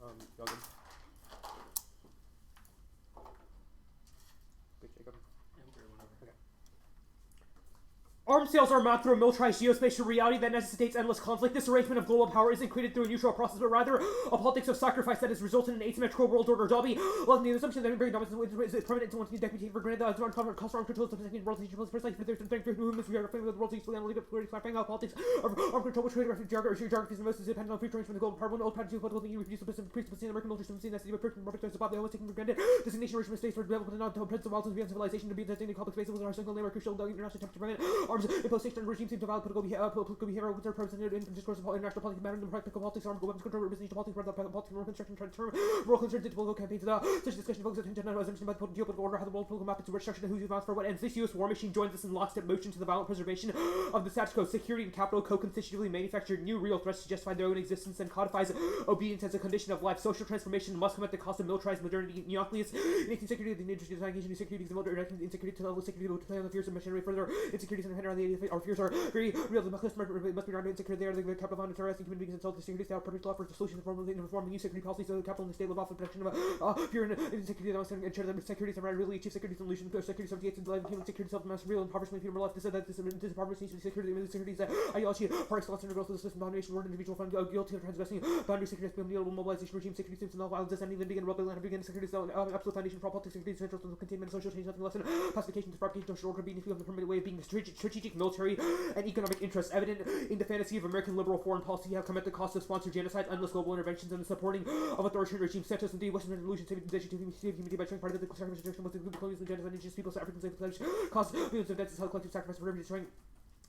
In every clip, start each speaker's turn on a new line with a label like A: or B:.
A: Y'all good? Good, Jacob?
B: I'm good, whenever.
A: Okay. Arms sales are mapped through a militarized geospatial reality that necessitates endless conflict. This arrangement of global power isn't created through a neutral process, but rather a politics of sacrifice that has resulted in an asymmetrical world order. Dobby, the assumption that very dominance is permanent to one deputy for granted that cost armed control is the world personally for their strength for movements we are framing with the world's equally analytic clapping out politics of armed control which trade geographies and most is dependent on free trade from the global power. One old pattern political thing reproduce the presupposition American military system seen that city by person Robert Bob the always taken for granted designation regime states for development and non-presence of wilds and beyond civilization to be designated complex spaces with our single name or crucial international attempt to prevent arms imposition regime seem to valid political behavior with their purpose and discourse of international politics matter in the practical politics armed weapons control representation politics for the politics rural construction trying to turn rural concerns into political campaigns such discussion focuses attention on assumption about the geopolitical order how the world political map into restructured and who's advanced for what ends. This US war machine joins us in lockstep motion to the violent preservation of the status quo. Security and capital co-constitutively manufactured new real threats to justify their own existence and codifies obedience as a condition of life. Social transformation must come at the cost of militarized modernity. Nucleus, innate insecurity, the industry design, insecurity, the military insecurity to level security to play on the fears of machinery further. Insecurities and our fears are very real. The must be around insecure. They are the capital found interesting human beings and self security. They are purpose to offer the solutions for reforming new security policies so the capital and the state live off the protection of fear and insecurity. They must ensure that security is really achieve security solution. Security 78 and life human security self mass real impoverishment human life. This impoverishment needs to be security is ideology par excellence and growth of the system domination word individual fund guilty of transgressing boundary security beyond mobilization regime security seems to know violence doesn't even begin rebellion and begin security is absolute foundation for politics security central to containment social change nothing less than pacification disproportion social order being the permanent way of being strategic military and economic interests evident in the fantasy of American liberal foreign policy have come at the cost of sponsored genocide, endless global interventions, and the supporting of authoritarian regimes. Santos and the Western Revolution saving the humanity by showing part of the sacrifice of was the colonialism, genocide, indigenous peoples, Africans, caused millions of deaths as collective sacrifice for destroying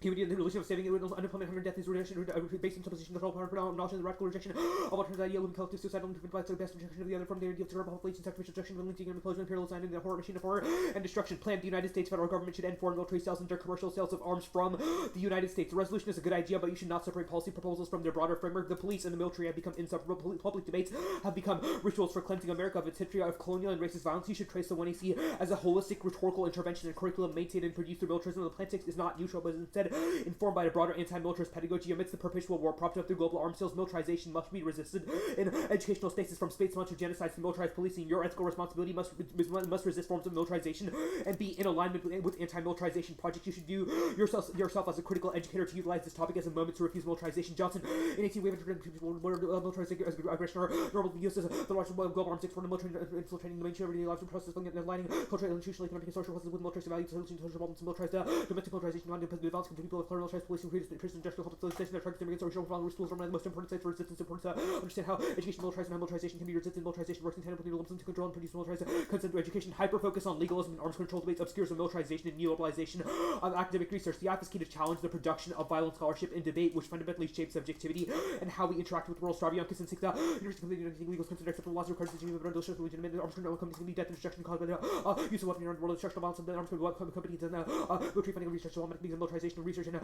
A: humanity and the illusion of saving it with unemployment, hunger, death is rejection, based on supposition, the whole power, acknowledging the radical rejection of alternative ideal and collective suicide, only provides the best rejection of the other from the ideal to population, sacrificial rejection, lynching and implosion, imperialism, and the horror machine of horror and destruction. Planned the United States federal government should end foreign military sales and commercial sales of arms from the United States. The resolution is a good idea, but you should not separate policy proposals from their broader framework. The police and the military have become inseparable. Public debates have become rituals for cleansing America of its history of colonial and racist violence. You should trace the 1AC as a holistic rhetorical intervention and curriculum maintained and produced through militarism. The plan text is not neutral, but is instead informed by a broader anti-militarist pedagogy amidst the perpetual war propped up through global arms sales. Militarization must be resisted in educational spaces, from state-sponsored genocides to militarized policing. Your ethical responsibility must resist forms of militarization and be in alignment with anti-militarization projects. You should view yourself as a critical educator to utilize this topic as a moment to refuse militarization. Johnson, in 18 waived militarization as aggression or normal use as the largest global arms for the military infiltrating the mainstream everyday lives and process and aligning cultural, institutional, economic, and social with militarized values, solutions, social problems, militarized domestic militarization, non-violence to people of color, militarized policing, prison, industrial complex legislation that targets immigrants or social followers, schools are one of the most important sites for resistance. Important to understand how education militarized and militarization can be resisted. Militarization works in tandem with neoliberalism to control and produce militarized consent to education. Hyper-focus on legalism and arms control debates obscures the militarization and neoliberalization of academic research. The advocacy to challenge the production of violent scholarship and debate, which fundamentally shapes subjectivity and how we interact with the world. Straviankis and Sikta, University of United Legal consider acceptable laws required to of those legitimate arms control companies can be death and destruction caused by the use of weapons around the world, destruction of violence and arms control companies and military funding of research, development, and militarization of research and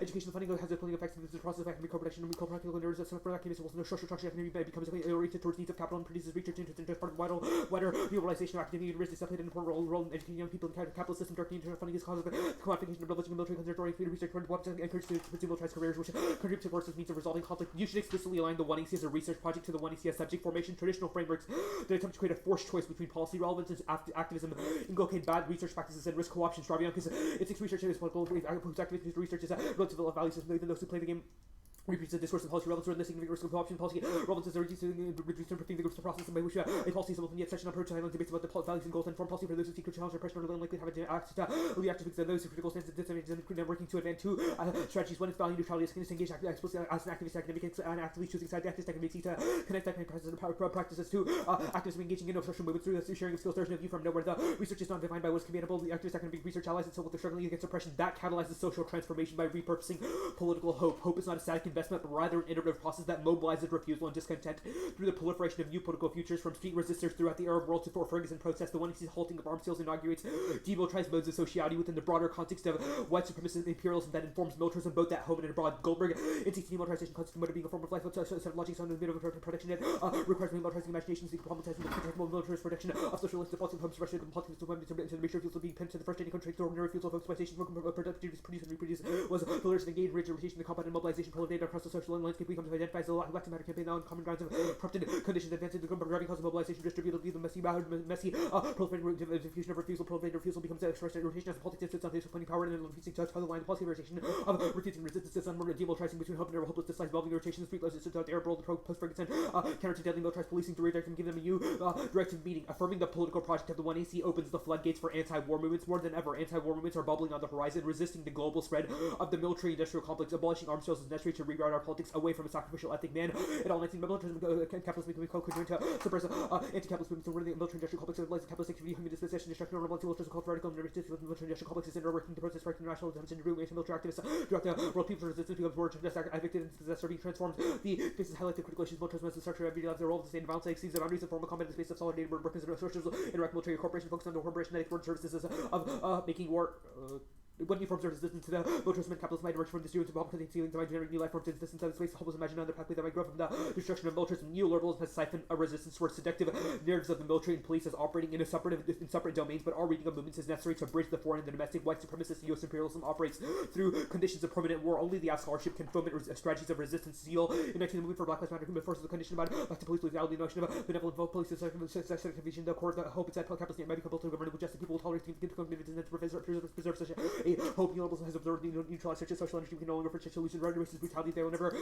A: education funding has a pulling effects of this process of academic co-production and co-practical nerves that for activism no social structure academia becomes oriented towards needs of capital and produces research interest and just part of wider globalization of academia. Universities have played an important role in educating young people in the capitalist system. Directly internal funding is caused by the commodification of privilege and military conservatory freedom research for weapons and encouraged to pursue militarized careers which contribute towards this means of resolving conflict. You should explicitly align the 1AC as a research project to the 1AC as subject formation. Traditional frameworks that attempt to create a forced choice between policy relevance and activism inculcate bad research practices and risk co-option. Straviankis, its research is political activist research is relative values even those who play the game repeats the discourse of policy relevance or listing the risk of co-option policy relevance is reducing and improving the group's process by which a policy is yet such an approach to debates about the values and goals and foreign policy for those who seek to challenge or pressure or unlikely to have access to lead activists and those who critical stances and working to advance two strategies. One is value neutrality, is engage explicitly as an activist academic and actively choosing side activists that can seek to connect academic practices to activism engaging in social movements through the sharing of skills. There's no view from nowhere. The research is not defined by what is commendable. The activist academic research allies itself with the struggling against oppression that catalyzes social transformation by repurposing political hope. Hope is not a static investment, but rather an iterative process that mobilizes refusal and discontent through the proliferation of new political futures, from street resistors throughout the Arab world to Ferguson protests. The 1AC halting of arms sales inaugurates demilitarized modes of sociality within the broader context of white supremacist imperialism that informs militarism both at home and abroad. Goldberg, in demilitarization constitutes motive being a form of life, set of logic on the middle of protection that requires militarizing imagination, seeking problematizing the potential militarist protection of socialist policy, homes, suppression, and politics to women to make sure fuels being pinned to the frustrating country to ordinary fuels of exploitation, produce and reproduce was pillars of engaged rotation, the combat and mobilization, proliferate across the social landscape becomes identified as a elected matter campaign on common grounds of corrupted conditions advancing the driving cause of mobilization, distributed the messy proliferating diffusion of refusal becomes expressed in rotation as politics sits on his plenty power and then refusing to toe the line of policy rotation of refusing resistance on more demilitarizing between hope and hopeless decides involving rotations, street resistance to the Arab world, post-Ferguson, counter to deadly militarized policing to redirect and give them a new directive meeting, affirming the political project of the 1AC opens the floodgates for anti-war movements. More than ever, anti-war movements are bubbling on the horizon, resisting the global spread of the military-industrial complex. Abolishing arms sales is necessary to reroute our politics away from a sacrificial ethnic man. In all 19 militarism, capitalism becoming co-conjoined to suppress anti-capitalist movements and the military-industrial complex of capitalist activity, human dispossession, destruction, normal anti-militarism, called radical and military-industrial complexes and are working to protest for international attempts to remove anti-military activists throughout the world. People's resistance becomes more advocate and disaster being transformed. The faces highlight the critical issues militarism as the structure of everyday lives, the role of the state and violence exceeds the boundaries and form a combat in the space of solidarity where workers and socials interact. Military corporation focus on the corporation that export services of making war. When new forms of resistance to the militarism and capitalism might emerge from this union to because stealing to generate new life forms in distance and space, hopeless imagine another pathway that might grow from the destruction of militarism. Neoliberalism has siphoned a resistance towards seductive narratives of the military and police as operating in separate domains, but our reading of movements is necessary to bridge the foreign and the domestic. White supremacist U.S. imperialism operates through conditions of permanent war. Only the scholarship can foment strategies of resistance. Zeal in the movement for Black Lives Matter movement forces the condition about back to police legality, the notion of benevolent police vision, the core of the hope is that capitalism might be coupled to government with justice. People will tolerate things to preserve such a hope. Neoliberalism has observed neutralized such a social energy we can no longer for such illusion, racist brutality. They will never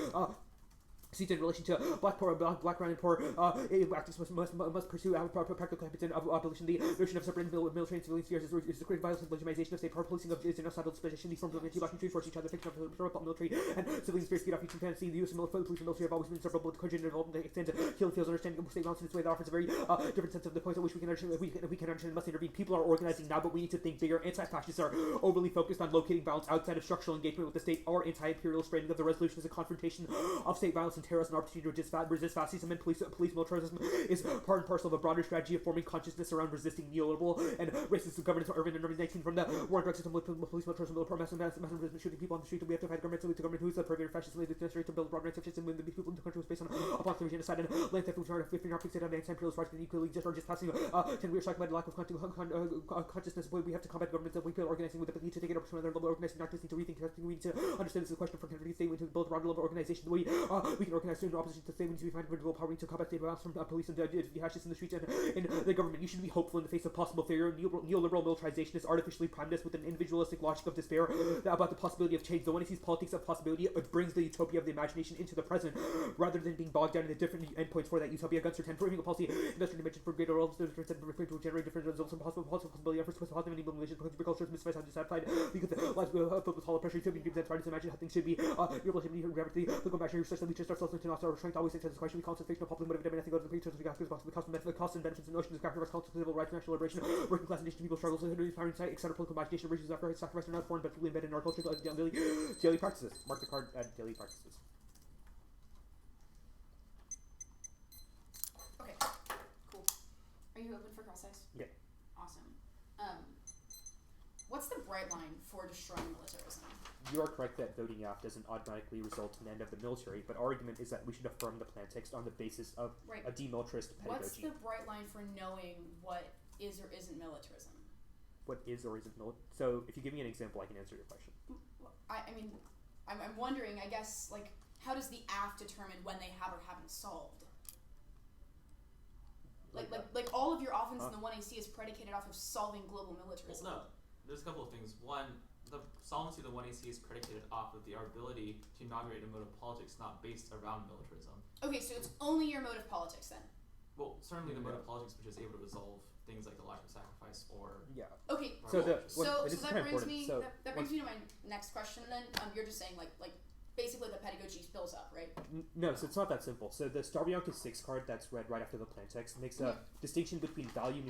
A: seats in relation to black, brown, and poor activists must pursue practical competence of abolition. The notion of separate military and civilian spheres is the great violence and legitimization of state power. Policing of genocidal disposition. These forms of anti-black military force each other. Fiction of military and civilian spheres feed off each fantasy. The use of police and military have always been inseparable. Coordinated development extend to killing fields, understanding of state violence in its way that offers a very different sense of the points at which we can understand. We can understand and must intervene. People are organizing now, but we need to think bigger. Anti-fascists are overly focused on locating violence outside of structural engagement with the state. Our anti-imperialist framing of the resolution is a confrontation of state violence and terrorism, an opportunity to resist fascism and police militarism is part and parcel of a broader strategy of forming consciousness around resisting neoliberal and racist governance of urban and urban 19 from the war and drug system with police militarism, massive shooting people on the street. We have to fight government who is the pervasive fascism. It's necessary to build a broad range of system when the people in the country was based upon the genocide and land theft, which are 15 optics and anti-imperialist rights and equally just passing 10 years by the lack of consciousness. We have to combat governments that we feel organizing with the need to take it up to another level, organizing, not just need to rethink testing. We need to understand this is a question for country state. We need to build a broad level of organization. We can organize in opposition to the state. We need to find individual power to combat state violence from police and fascists in the streets and in the government. You should be hopeful in the face of possible failure. Neoliberal militarization is artificially primed us with an individualistic logic of despair about the possibility of change. The one who sees politics of possibility, it brings the utopia of the imagination into the present, rather than being bogged down in the different endpoints for that utopia. Guns are 10, proving a policy, industrial dimension for greater roles, to generate different results and possibility efforts with positive and elimination because agriculture is misfied, dissatisfied, because lives filled with hollow pressure, to be dreams and try to imagine how things should be. Your relativity, gravity, look back here, such that we just ourselves into our strength, always into this question. We concentrate on public motive, nothing goes to the pictures, we got the cost and benefits and notions of character, concept of civil rights, national liberation, working class nation, people struggles, inspiring insight, etc. Political imagination, riches, sacrifice, are not foreign, but fully embedded in our culture, daily practices. Mark the card at daily practices.
B: Okay, cool. Are you open for cross-size?
A: Yeah.
B: Awesome. What's the bright line for destroying militarism?
A: You are correct that voting yes doesn't automatically result in the end of the military, but our argument is that we should affirm the plan text on the basis of a demilitarist pedagogy.
B: What's the bright line for knowing what is or isn't militarism?
A: What is or isn't military? So, if you give me an example, I can answer your question.
B: I'm wondering, I guess, like, how does the AF determine when they have or haven't solved? Like all of your offense in the 1AC is predicated off of solving global militarism.
C: Well, no. There's a couple of things. One, the solvency of the 1AC is predicated off of our ability to inaugurate a mode of politics not based around militarism.
B: Okay, so it's only your mode of politics then?
C: Well, certainly the mode of politics which is able to resolve things like the lack of sacrifice or...
B: Yeah. Okay,
C: so
B: that brings me to my next question then. You're just saying like basically the pedagogy spills up, right?
A: No, so it's not that simple. So the Starbianca 6 card that's read right after the plan text makes a distinction between value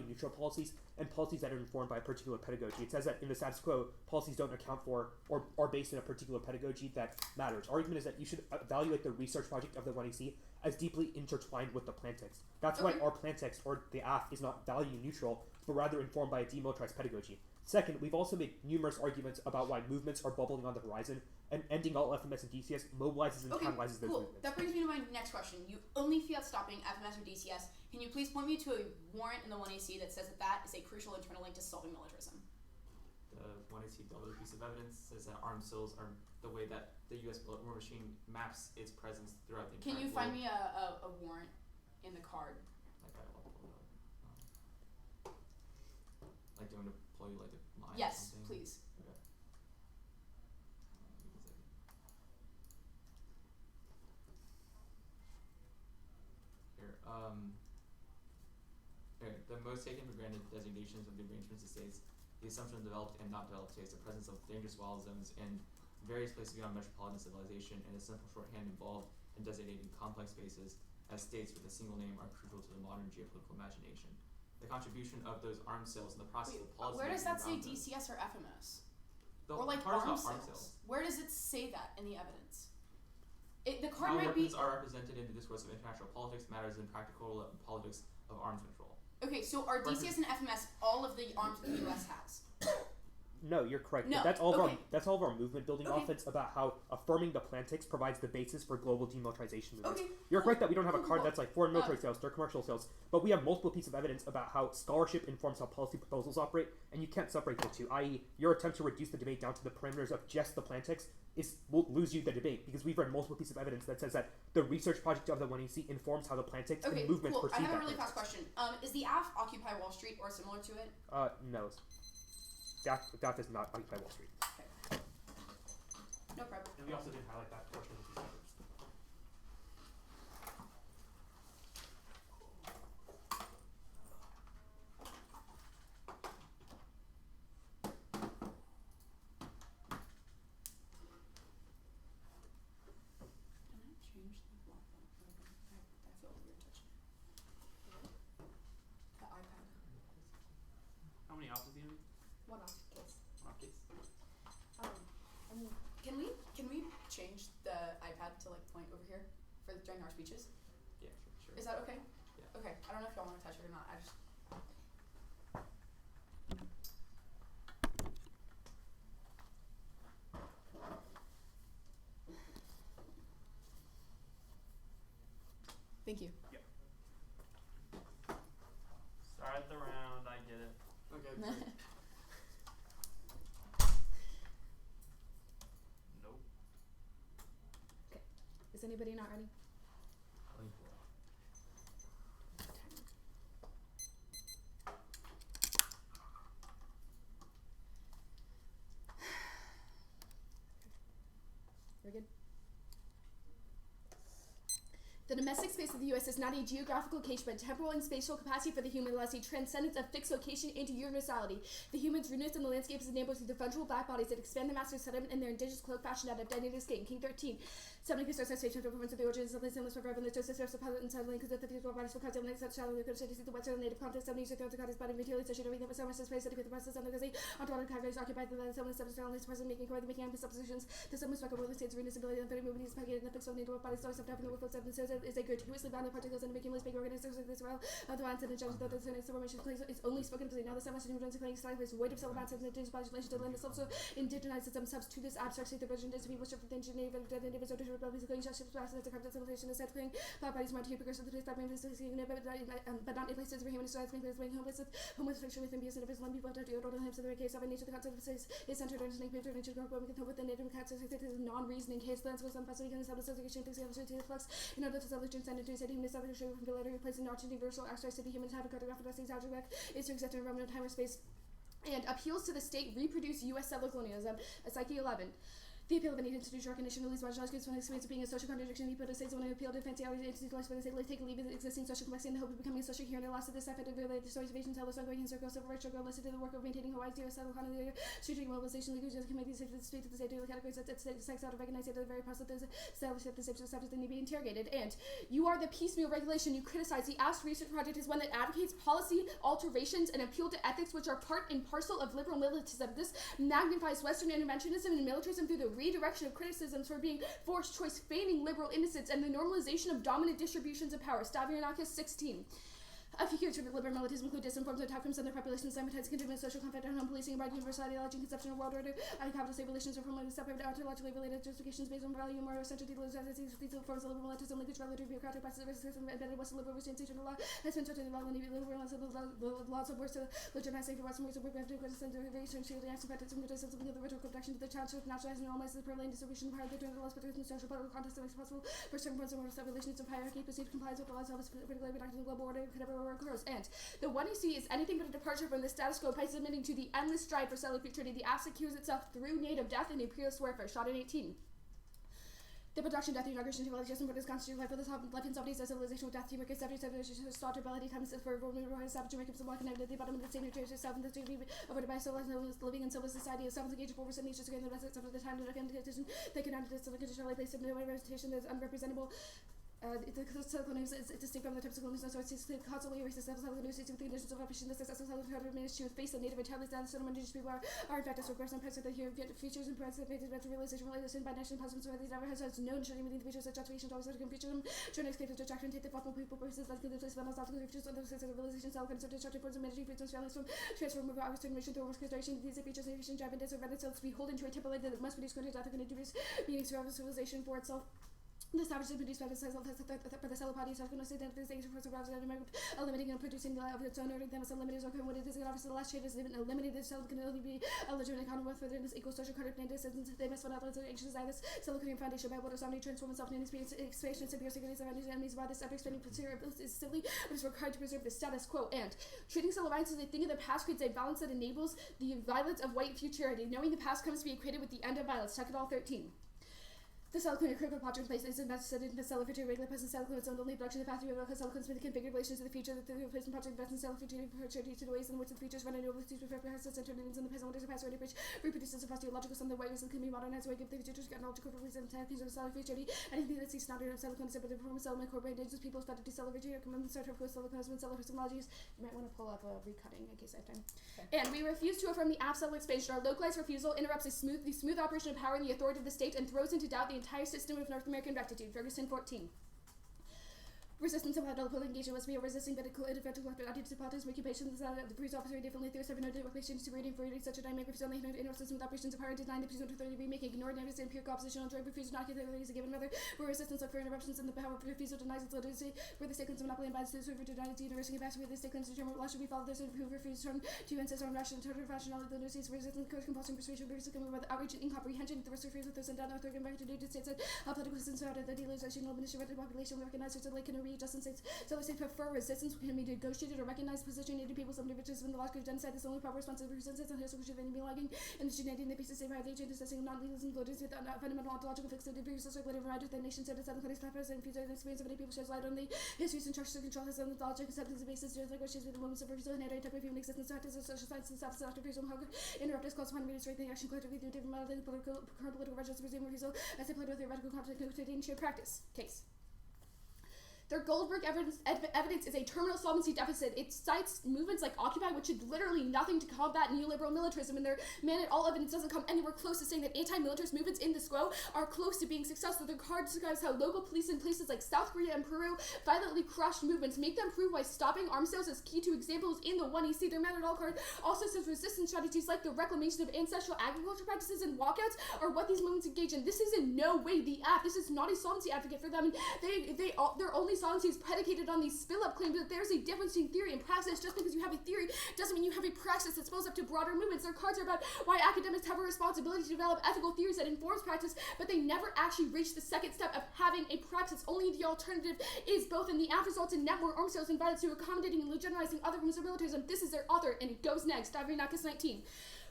A: neutral policies and policies that are informed by a particular pedagogy. It says that in the status quo, policies don't account for or are based in a particular pedagogy that matters. Our argument is that you should evaluate the research project of the 1AC as deeply intertwined with the plan text. That's why our plan text, or the AF, is not value neutral, but rather informed by a demilitarized pedagogy. Second, we've also made numerous arguments about why movements are bubbling on the horizon, and ending all FMS and DCS mobilizes and catalyzes those movements.
B: That brings me to my next question. You only fiat stopping FMS or DCS. Can you please point me to a warrant in the 1AC that says that is a crucial internal link to solving militarism?
C: The 1AC double piece of evidence says that armed sales are the way that the U.S. war machine maps its presence throughout the entire
B: Can you
C: globe.
B: find me a warrant in the card?
C: Like I will pull it up. Like, do you want me to pull you like a line or
B: Yes,
C: something?
B: please.
C: Okay. Give me a second. Here, here, the most taken for granted designations of the arrangements of states, the assumption of developed and not developed states, the presence of dangerous wild zones in various places beyond metropolitan civilization, and a simple shorthand involved in designating complex spaces as states with a single name are crucial to the modern geopolitical imagination. The contribution of those arms sales in the process of policy.
B: Where does that say
C: around them.
B: DCS or FMS?
C: The
B: Or like
C: part
B: arms
C: about
B: sales? Where does it say that in the evidence? The card
C: How
B: might be.
C: weapons are represented in the discourse of international politics matters in practical politics of arms control.
B: Okay, so are DCS and FMS all of the arms that the US has?
A: No, you're correct.
B: No,
A: That's all of
B: okay.
A: that's all of our movement building
B: Okay.
A: offense about how affirming the plantics provides the basis for global demilitarization movements.
B: Okay.
A: You're correct that we don't have a card
B: Cool.
A: that's like foreign military sales, they're commercial sales, but we have multiple pieces of evidence about how scholarship informs how policy proposals operate, and you can't separate the two, i.e. your attempt to reduce the debate down to the parameters of just the plantics will lose you the debate, because we've read multiple pieces of evidence that says that the research project of the 1AC informs how the plantics
B: Okay,
A: and movements
B: cool. I
A: perceive
B: have a
A: that
B: really
A: plantics.
B: fast question. Is the AF Occupy Wall Street or similar to it?
A: No. That does not occupy Wall Street.
B: Okay. No problem.
A: And we also did highlight that portion of the piece of evidence.
B: Can I change the block font? I feel weird touching it. The iPad.
D: How many options do you need?
B: One off case.
D: Options.
B: Can we change the iPad to like point over here for during our speeches?
C: Yeah, sure.
B: Is that okay?
C: Yeah.
B: Okay. I don't know if y'all want to touch it or not. I just. Thank you.
D: Start the round, I get it.
C: Okay.
D: Nope.
B: Is anybody not ready? We're good. The domestic space of the U.S. is not a geographical case, but temporal and spatial capacity for the human allows a transcendence of fixed location into universality. The human's rudeness in the landscape is enabled through the fungible black bodies that expand the master settlement in their indigenous cloak fashioned out of Daniel's King 13. 70 Christos station for performance of the origins of the sinless for and the Joseph of Pilot and Sutherland, because the physical bodies for concept and such shallow could see the western native context 70 years ago to God his body materially so should everything that was so much space that with the process of the onto categories occupied the land 77 is present making core the making of suppositions. The sum is record with the state's rudeness ability and 30 movement is packaged in the fixed of native bodies so stuff in the workflow 7 says is a good who is bound particles and making less big organisms like this well the ones and the judges that the next formation is only spoken to now the 7 who runs a playing style is weight of celebrants and the indigenous bodies relation to land is also indigenizes themselves to this abstract state the version is to be worshiped within Geneva and individuals to republics going to ships as a concept civilization is set playing bodies might here progress to the taste by being but not in places where human strides being homeless fiction within abuse and invisible people to do all him so the case of a nature the concept is centered on snake paper and nature grow with the native cats is non-reasoning case plans goes on possibly can establish association things to the flux in order to establish and to say human establish from the letter replacing not universal abstract city humans have a cartographic things algebra is to accept an environment time or space and appeals to the state reproduce U.S. settler colonialism Psyche 11. The appeal of an institutional recognition of these marginalized groups when experience of being a social contradiction, people to say when appeal to fancy institutionalized when they say take a leave of the existing social complexity in the hope of becoming a social here and the loss of this effect of the stories of Asian tellers ongoing in circles civil rights struggle listed to the work of maintaining Hawaii's U.S. settled colony strategic mobilization legal just committees to the state to the state to the categories that sex out of recognized at the very process that established that the state subject need be interrogated. And you are the piecemeal regulation you criticize. The AST research project is one that advocates policy alterations and appeal to ethics which are part and parcel of liberal militantism. This magnifies Western interventionism and militarism through the redirection of criticisms for being forced choice, feigning liberal innocence, and the normalization of dominant distributions of power. Stavronakis 16. A few features of liberal militism include distant forms of attack from southern populations, stigmatizing contributing social conflict and home policing, about universal ideology and conception of world order, anti-capitalist relations are formally separate, ontologically related justifications based on value, moral essential details, these forms of liberal militism, linkage relative to bureaucratic practices, racism, embedded Western liberal institutional law, has been totally long and liberal laws of worse to legitimize for Western ways of work, to criticism, derivation, shielding, acts of practice, and criticism of the rhetorical protection to the challenge of nationalizing and normalizing the prevalent distribution of power, the laws, but within the social political context that makes it possible for certain forms of moral relations of hierarchy, perceived compliance with the laws of particularly enacted in the global order, could ever occurs. And the one you see is anything but a departure from the status quo by submitting to the endless strive for cellular futurity. The act secures itself through native death and imperialist warfare. Shot in 18. The production, death, the inauguration, civilization, for this constitutional life, for the life and sovereignty, civilization with death, teamwork, civilization, slaughter, ability, time, for vulnerable, savage, Americans, and walking out of the bottom of the same nature, self, and the state, avoided by civilized living in civil society, of self engaged for some nations, again, the best of the time, the condition, they can enter this conditional place of no representation that is unrepresentable. The silicon is distinct from the types of colonialism, so it's constantly erases the silicon news with the conditions of operation, the success of silicon administration with face of native intelligence, and settlement indigenous people are in fact as regress and parts of the features and parts of the realization related by national positions where these never has known showing within the features of transformation always have future them, trying to escape the detraction, take the thoughtful people purposes that can place them as obstacles features of the sense of realization, silicon, so destructive forms of managing freedoms, families from transform of hours to mission through work consideration, these features of nation drive and disadvantage themselves to be beholden to a temple that must produce content that can introduce meanings to civilization for itself. The savage is produced by the cellular body, self-connoissance, identification, for survival, eliminating and producing the of its own order, then as eliminated or what it is, and obviously the last trait is eliminated, cell can only be a legitimate commonwealth within this equal social credit and distance. They must find out the ancient desires, cellular foundation by what is omni transform itself in experience, expansion, severe securities, and enemies by this epic spending is silly, but is required to preserve the status quo. And treating cell alliance as a thing of the past creates a balance that enables the violence of white futurity. Knowing the past comes to be equated with the end of violence. Check it all 13. The silicon critical project place is invested in the cellular future regular present silicon its own only production of the path to because silicon with the configured relations to the future that the replacement project invests in cellular futurity to the ways in which the features run into overseas with represents and turn in the present wonders of past already bridge reproduces a logical sum the way that can be modernized way give the future and logical represent of cellular futurity. Anything that sees standard of silicon is separate from cell incorporated into people's better to cellular futurity or command start of silicon has been cellular epistemologies. You might want to pull up a recutting in case I have time. Okay. And we refuse to affirm the absolute expansion. Our localized refusal interrupts the smooth operation of power and the authority of the state and throws into doubt the entire system of North American rectitude. Ferguson 14. Resistance of political engagement must be a resisting political individual attitudes to politics, occupations that the police officer differently through seven noted occupations to reading for such a dynamic represent the inner system with operations of power and denying the pursuit of authority remaking ignored notice and pure opposition on joint refusal not give authorities a given mother where resistance of for interruptions in the power of refusal denies its legitimacy where the state claims of monopoly and binds to the server to deny its university capacity where the state claims to determine what law should be followed those who refuse to insist on rational total rationality of the notices resistance compulsion persuasion previously coming by the outrage and incomprehension the rest refuse with those and down authority back to the United States and how political systems are the dealization of the population recognized as a lake can read just and states. So they prefer resistance can be negotiated or recognized position native people some individuals when the law of genocide is only proper response to resistance and history should then be logging and the genetic the pieces of the agent assessing non-legalism loaded with fundamental ontological fixed individual circulated right with the nation said the southern countries preface and future experience of many people sheds light on the histories and structures to control his own ontological acceptance of basis just like what she's with the moments of refusal and every type of human existence practice of social science and substance after freedom hug interrupt us calls upon immediate strengthening action collectively through different models political current political regimes resume refusal as they play with theoretical conflict in shared practice case. Their Goldberg evidence is a terminal solvency deficit. It cites movements like Occupy, which did literally nothing to combat neoliberal militarism, and their all evidence doesn't come anywhere close to saying that anti-militarist movements in the SQO are close to being successful. Their card describes how local police in places like South Korea and Peru violently crushed movements, make them prove why stopping arms sales is key to examples in the 1EC. Their all card also says resistance strategies like the reclamation of ancestral agriculture practices and walkouts are what these movements engage in. This is in no way the app. This is not a solvency advocate for them. Their only solvency is predicated on these spill-up claims that there's a difference between theory and praxis. Just because you have a theory doesn't mean you have a praxis that spills up to broader movements. Their cards are about why academics have a responsibility to develop ethical theories that informs practice, but they never actually reach the second step of having a praxis. Only the alternative is both in the after results in net more arms sales and violence to accommodating and legitimizing other forms of militarism. This is their author, and it goes next. Davrinakis 19.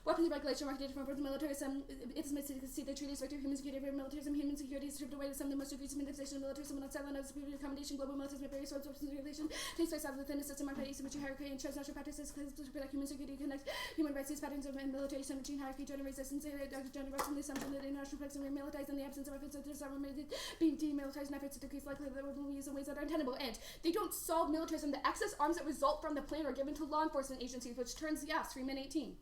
B: Weapons regulation marketed from militarism. It is made to see the treaties vector human security for militarism. Human security is stripped away to some of the most egregious manipulation of militarism and on sideline of superior accommodation. Global militarism and various sorts of regulation takes place out within the system of asymmetry hierarchy and transnational practices to protect human security connect human rights. These patterns of military symmetry hierarchy generate resistance and generate from the assumption that international practice will be militarized in the absence of efforts to disarm being demilitarized and efforts to decrease likelihood that will be used in ways that are untenable. And they don't solve militarism. The excess arms that result from the plan are given to law enforcement agencies, which turns the Freeman 18.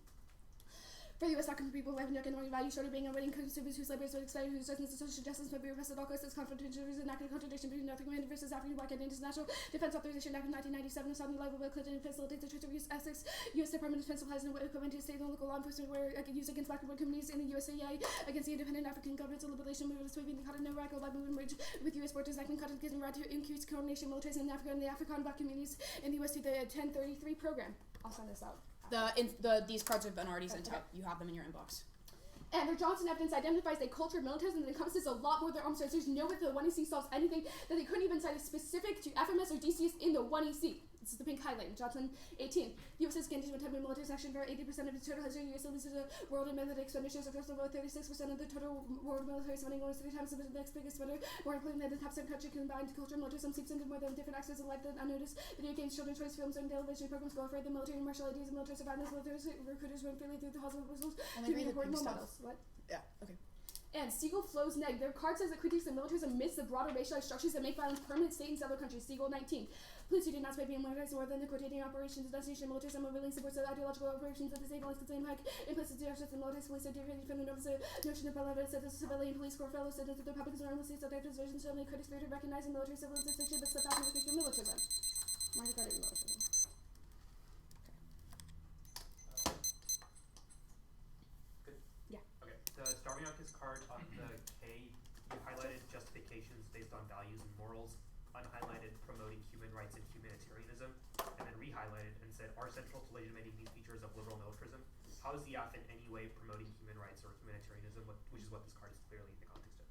B: For the U.S. African people, life and economic value short of being a winning consumers whose labors would expand, whose justice and social justice may be repressed at all costs. This confrontation is an active contradiction between North American versus African Black and International Defense Authorization Act of 1997 of Southern Liable Bill Clinton and facilitates the truth of use Essex. U.S. Department of Defense supplies and equipment to state and local law enforcement were used against Black and White communities in the USAID against the independent African government's liberation movement, sweeping the cotton Iraq, or Black movement merged with U.S. forces acting cotton given right to increase coordination militaries in Africa and the African Black communities in the U.S. through the 1033 program. I'll send this out.
E: These cards have been already sent out. You have them in your inbox.
B: Andrew Johnson evidence identifies a culture of militarism that encompasses a lot more than arms race. There's no way that the 1EC solves anything that they couldn't even cite as specific to FMS or DCS in the 1EC. This is the pink highlight. Johnson 18. The U.S. has engaged in type of military action for 80% of its total history. U.S. leads the world in military expenditures across the world. 36% of the total world military spending, almost 3 times the next biggest spender. More importantly, the top 7 country combined culture militarism seeps into more than different aspects of life than unnoticed. Video games, children's choice films, and television programs go afraid the military and martial ideas of military survivors. Military recruiters run freely through the halls of whistles to be important role models. What?
E: Yeah, okay.
B: And Siegel flows neg. Their card says that critiques of militarism amidst the broader racialized structures that make violence permanent state in several countries. Siegel 19. Police who did not by being militarized more than the coordinating operations, destination militarism, and willing supports the ideological operations of the state always contain like implicit justice and military police are different from the notion of benevolence that the civilian police corps fellow citizens of the Republicans are normally so their versions certainly critics fear to recognize in military civil distinction but slip back into the picture of militarism. Minor credit in militarism.
F: Good.
B: Yeah.
F: Okay. The Starvionakis card on the K, you highlighted justifications based on values and morals, unhighlighted promoting human rights and humanitarianism, and then re-highlighted and said are central to legitimating these features of liberal militarism. How is the AF in any way promoting human rights or humanitarianism, which is what this card is clearly in the context of?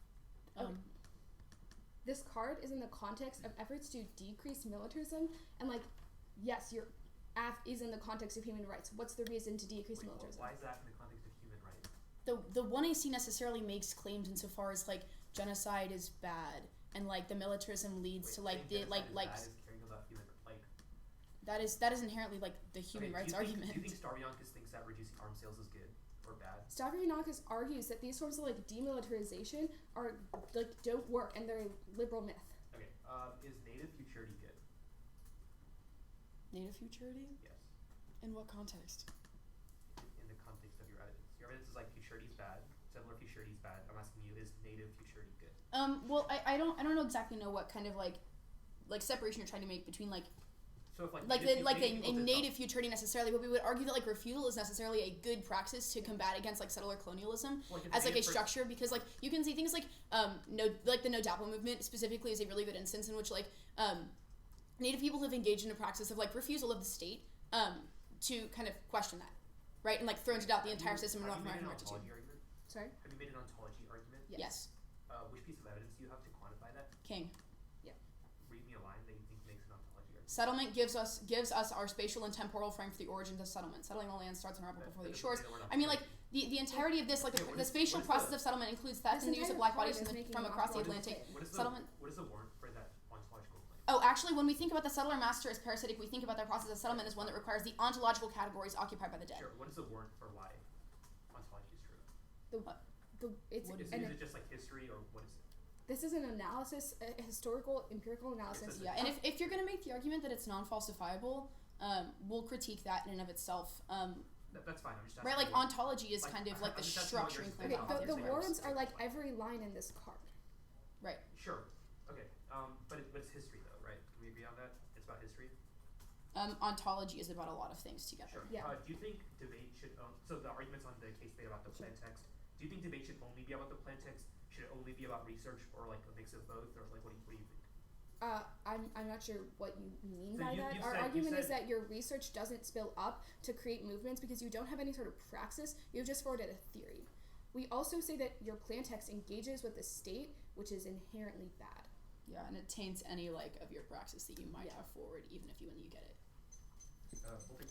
B: This card is in the context of efforts to decrease militarism, and like, yes, your AF is in the context of human rights. What's the reason to decrease militarism?
F: Why is that in the context of human rights?
E: The 1AC necessarily makes claims insofar as like genocide is bad and like the militarism leads to like the like
F: That is caring about human
E: that is inherently like the human rights argument.
F: Do you think Starvionakis thinks that reducing arms sales is good or bad?
B: Stavrounakis argues that these forms of like demilitarization are like don't work and they're a liberal myth.
F: Okay. Is native futurity good?
E: Native futurity?
F: Yes.
E: In what context?
F: In the context of your evidence. Your evidence is like futurity is bad. Settler futurity is bad. I'm asking you, is native futurity good?
E: Well, I don't exactly know what kind of like separation you're trying to make between like
F: So if
E: a
F: native
E: native futurity necessarily, but we would argue that like refusal is necessarily a good praxis to combat against like settler colonialism as like a structure, because like you can see things like the No Dapple movement specifically is a really good instance in which like Native people have engaged in a praxis of like refusal of the state to kind of question that, right, and like thrown to doubt the entire system of North American rectitude.
B: Sorry?
F: Have you made an ontology argument?
E: Yes.
F: Which piece of evidence do you have to quantify that?
E: King.
F: Read me a line that you think makes an ontology argument.
E: Settlement gives us our spatial and temporal frame for the origins of settlement. Settling the land starts in Rebel before the shores. I mean, like the entirety of this, like the spatial process of settlement includes theft and the use of black bodies from across the Atlantic.
F: What is the warrant for that ontological claim?
E: Oh, actually, when we think about the settler master as parasitic, we think about their process of settlement as one that requires the ontological categories occupied by the dead.
F: Sure. What is the warrant for why ontology is true?
B: Is
F: it just like history, or what is it?
B: This is an analysis, a historical, empirical analysis.
E: Yeah, and if you're going to make the argument that it's non-falsifiable, we'll critique that in and of itself.
F: That's fine. I'm just asking.
E: Right, like ontology is kind of like the structuring claim.
B: Okay, the warrants are like every line in this card.
E: Right.
F: Sure. Okay. But it's history though, right? Can we agree on that? It's about history.
E: Ontology is about a lot of things together.
F: Sure.
B: Yeah.
F: Do you think debate should? So the arguments on the case made about the plan text. Do you think debate should only be about the plan text? Should it only be about research, or like a mix of both, or like what do you think?
B: I'm not sure what you mean
F: So
B: by
F: you
B: that. Our argument is that your research doesn't spill up to create movements because you don't have any sort of praxis. You've just forwarded a theory. We also say that your plan text engages with the state, which is inherently bad.
E: Yeah, and it taints any like of your praxis that you might have forward, even if when you get it.
F: We'll think about it.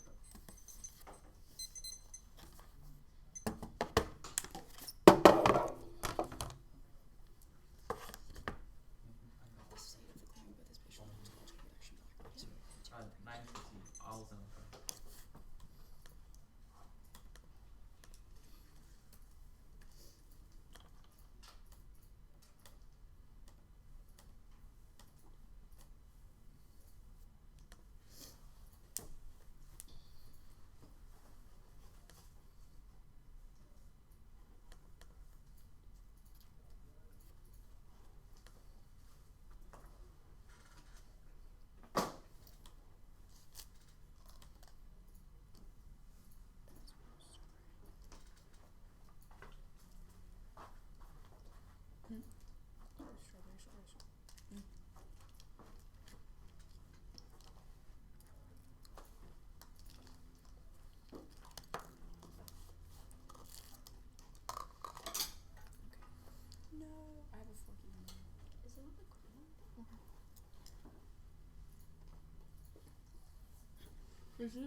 B: Is it?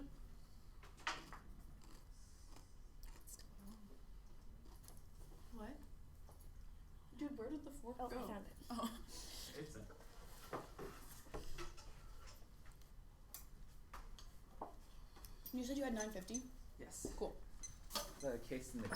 B: What? Dude, where did the fork
G: Oh,
B: go?
G: I found it.
B: Oh.
C: It's a
E: You said you had 950?
H: Yes.
E: Cool.
H: The case in the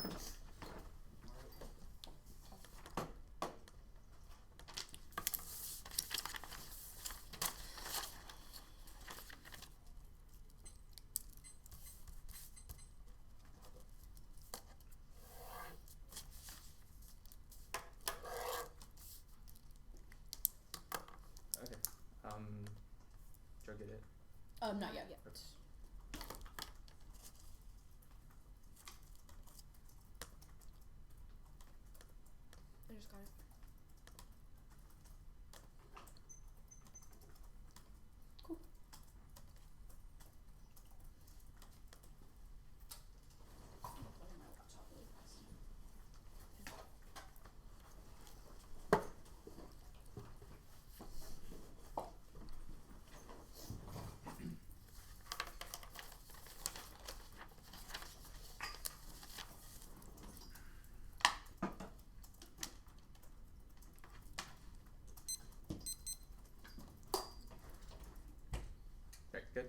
H: Okay. Joe get it?
E: Not yet.
B: I just got it.
E: Cool.
H: Right, good.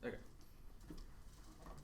H: Okay.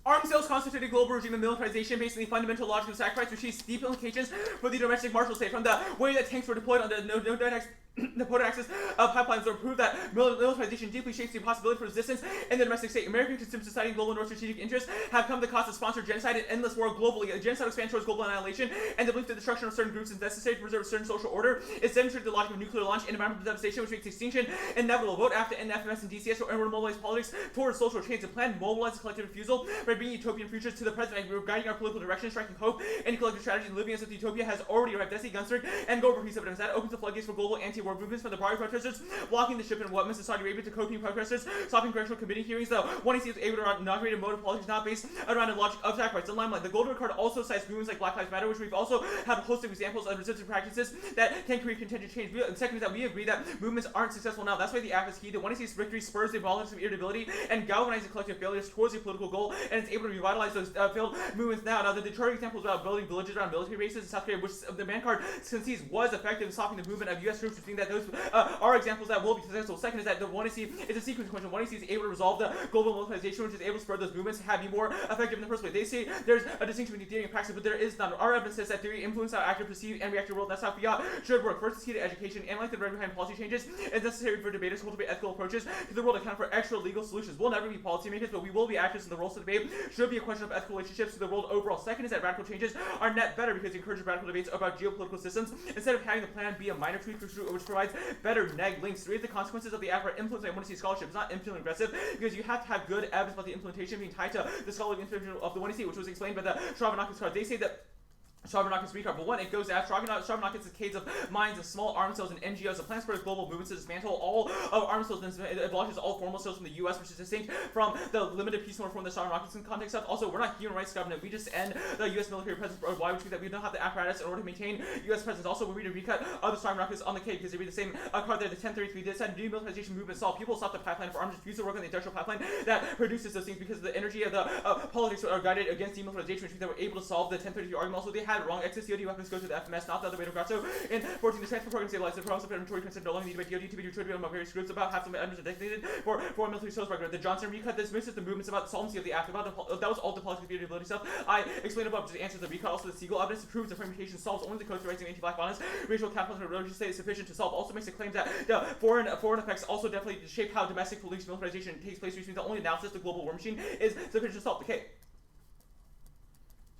I: Arms sales constitute a global regime of militarization based on the fundamental logic of sacrifice, which has deep implications for the domestic martial state. From the way that tanks were deployed on the Polar Axis pipelines will prove that militarization deeply shapes the possibility for resistance in the domestic state. American consumer society and global North strategic interests have come to the cost of sponsored genocide and endless war globally. A genocide expands towards global annihilation, and the belief that destruction of certain groups is necessary to preserve a certain social order is demonstrated the logic of nuclear launch and environmental devastation, which makes extinction inevitable. Vote after NFMS and DCS or mobilize politics towards social change. The plan mobilizes collective refusal by bringing utopian futures to the present and guiding our political direction, striking hope and collective strategy, and living as if utopia has already arrived. Desi Gunstring and global peace evidence that opens the floodgates for global anti-war movements from the Bari protesters blocking the shipment of weapons to Saudi Arabia to Korean protesters stopping congressional committee hearings. Though one is able to inaugurate a mode of politics not based around the logic of sacrifice. The limelight. The Golden Card also cites movements like Black Lives Matter, which we've also had a host of examples of resistant practices that can create contingent change. And second is that we agree that movements aren't successful now. That's why the app is key. The one is victory spurs the abolition of irritability and galvanizes collective failures towards a political goal, and it's able to revitalize those failed movements now. Now, the Detroit example is about building villages around military bases in South Korea, which the man card concedes was effective in stopping the movement of U.S. troops. We think that those are examples that will be successful. Second is that the 1AC is a sequence question. 1AC is able to resolve the global militarization, which is able to spur those movements to be more effective in the first place. They say there's a distinction between theory and practice, but there is none. Our evidence says that theory influences how actors perceive and react to the world. That's how fiat should work. First is key to education. Analyze the driver behind policy changes. It's necessary for debaters to cultivate ethical approaches to the world, account for extra legal solutions. We'll never be policymakers, but we will be actors in the roles of debate. Should be a question of ethical relationships to the world overall. Second is that radical changes are net better because it encourages radical debates about geopolitical systems instead of having the plan be a minor tweak which provides better neg links. Three is the consequences of the app are influenced by one scholarship. It's not implementing aggressive because you have to have good evidence about the implementation being tied to the scholarly interpretation of the 1AC, which was explained by the Shravanakis card. They say that Shravanakis recard. But one, it goes after Shravanakis' decades of mines of small arms cells and NGOs. The plan for global movements to dismantle all of arms cells and it abolishes all formal cells from the U.S., which is distinct from the limited peaceful reform that Shravanakis in context of. Also, we're not human rights government. We just end the U.S. military presence worldwide, which means that we don't have the apparatus in order to maintain U.S. presence. Also, we read a recut of the Shravanakis on the cake because they read the same card there. The 1033 did said demilitarization movement saw people stop the pipeline for arms, refuse to work on the industrial pipeline that produces those things because the energy of the politics are guided against demilitarization, which means that we're able to solve the 1033 argument. Also, they had it wrong. Excess COD weapons go to the FMS, not the other way to go. So, in 14, the transfer program stabilized the programs of inventory considered no longer needed by DoD to be distributed among various groups. About half of the members are designated for foreign military sales record. The Johnson recut dismisses the movements about the solvency of the act. That was all the politics of ability stuff. I explained above just answers the recut. Also, the Siegel evidence proves the permutation solves only the codes rights of anti-black violence. Racial capitalism and religious state is sufficient to solve. Also makes a claim that the foreign effects also definitely shape how domestic police militarization takes place, which means the only analysis the global war machine is sufficient to solve the case.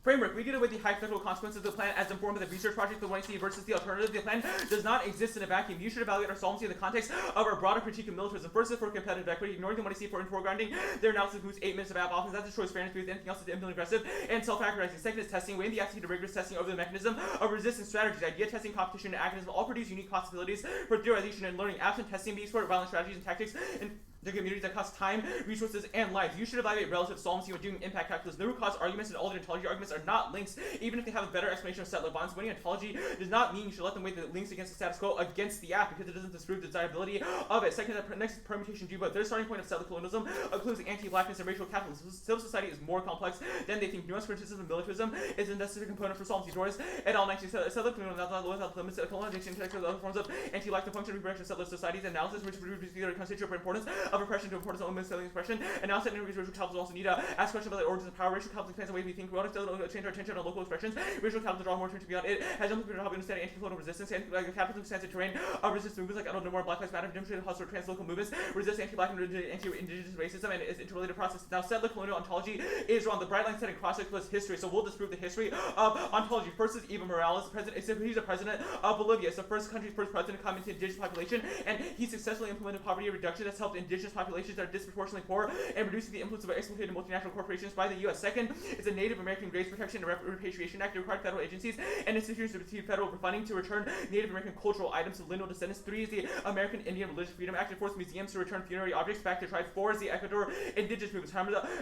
I: Framework. We deal with the hypothetical consequences of the plan as informed by the research project, the 1AC versus the alternative. The plan does not exist in a vacuum. You should evaluate our solvency in the context of our broader critique of militarism. First is for competitive equity. Ignoring the 1AC for foregrounding, their analysis moves 8 minutes of app options. That destroys fairness because anything else is implement aggressive and self-accuratizing. Second is testing. Weighing the aptitude of rigorous testing over the mechanism of resistance strategies. Idea testing, competition, and agonism all produce unique possibilities for theorization and learning. Absent testing, be explored violent strategies and tactics and the communities that cost time, resources, and lives. You should evaluate relative solvency when doing impact calculus. The root cause arguments and all the ontology arguments are not links, even if they have a better explanation of settler bonds. Winning ontology does not mean you should let them weigh the links against the status quo against the act, because it doesn't disprove the desirability of it. Second, the next permutation due, but their starting point of settler colonialism includes anti-blackness and racial capitalism. Civil society is more complex than they think. Nuanced criticism of militarism is a necessary component for solvency. Doris et al. 19 settler colonialism without limits to colonization, other forms of anti-black function reproduction of settler societies. Analysis which reduces the constitutional importance of oppression to importance of only selling expression. Analysis and racial capitalism also need to ask questions about the origins of power. Racial capitalism expands the way we think. We want to change our attention on local expressions. Racial capitalism draw more attention beyond it. Has only been help understand anti-colonial resistance. Capitalism stands in terrain of resistance movements like I don't know more Black Lives Matter, demonstrated hostile trans-local movements, resist anti-black and anti-indigenous racism, and is interrelated process. Now, settler colonial ontology is wrong. The bright line setting cross plus history. So we'll disprove the history of ontology. First is Evo Morales, he's the president of Bolivia. It's the first country's first president to come into indigenous population, and he successfully implemented poverty reduction that's helped indigenous populations that are disproportionately poor and reducing the influence of exploitative multinational corporations by the U.S. Second is the Native American Graves Protection and Repatriation Act. It required federal agencies and institutions to receive federal funding to return Native American cultural items to lineal descendants. 3 is the American Indian Religious Freedom Act. It forced museums to return funerary objects back to tribes. 4 is the Ecuador Indigenous Movements.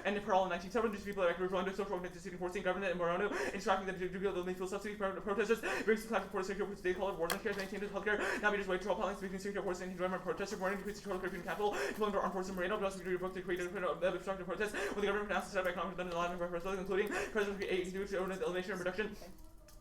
I: And for all in 1970, indigenous people of Ecuador joined the social organization forcing government in Moreno, instructing them to do the fuel subsidies for protesters, brings the collective force security for state called wars and cares, maintained healthcare. Now we just wait to all policies between security forces and enjoyment protesters, warning decrease the total Caribbean capital, deploying our armed forces in Moreno, but also we book to create obstructive protests, with the government pronounced the set of economic and alignment for ourselves, including President aid to elimination and reduction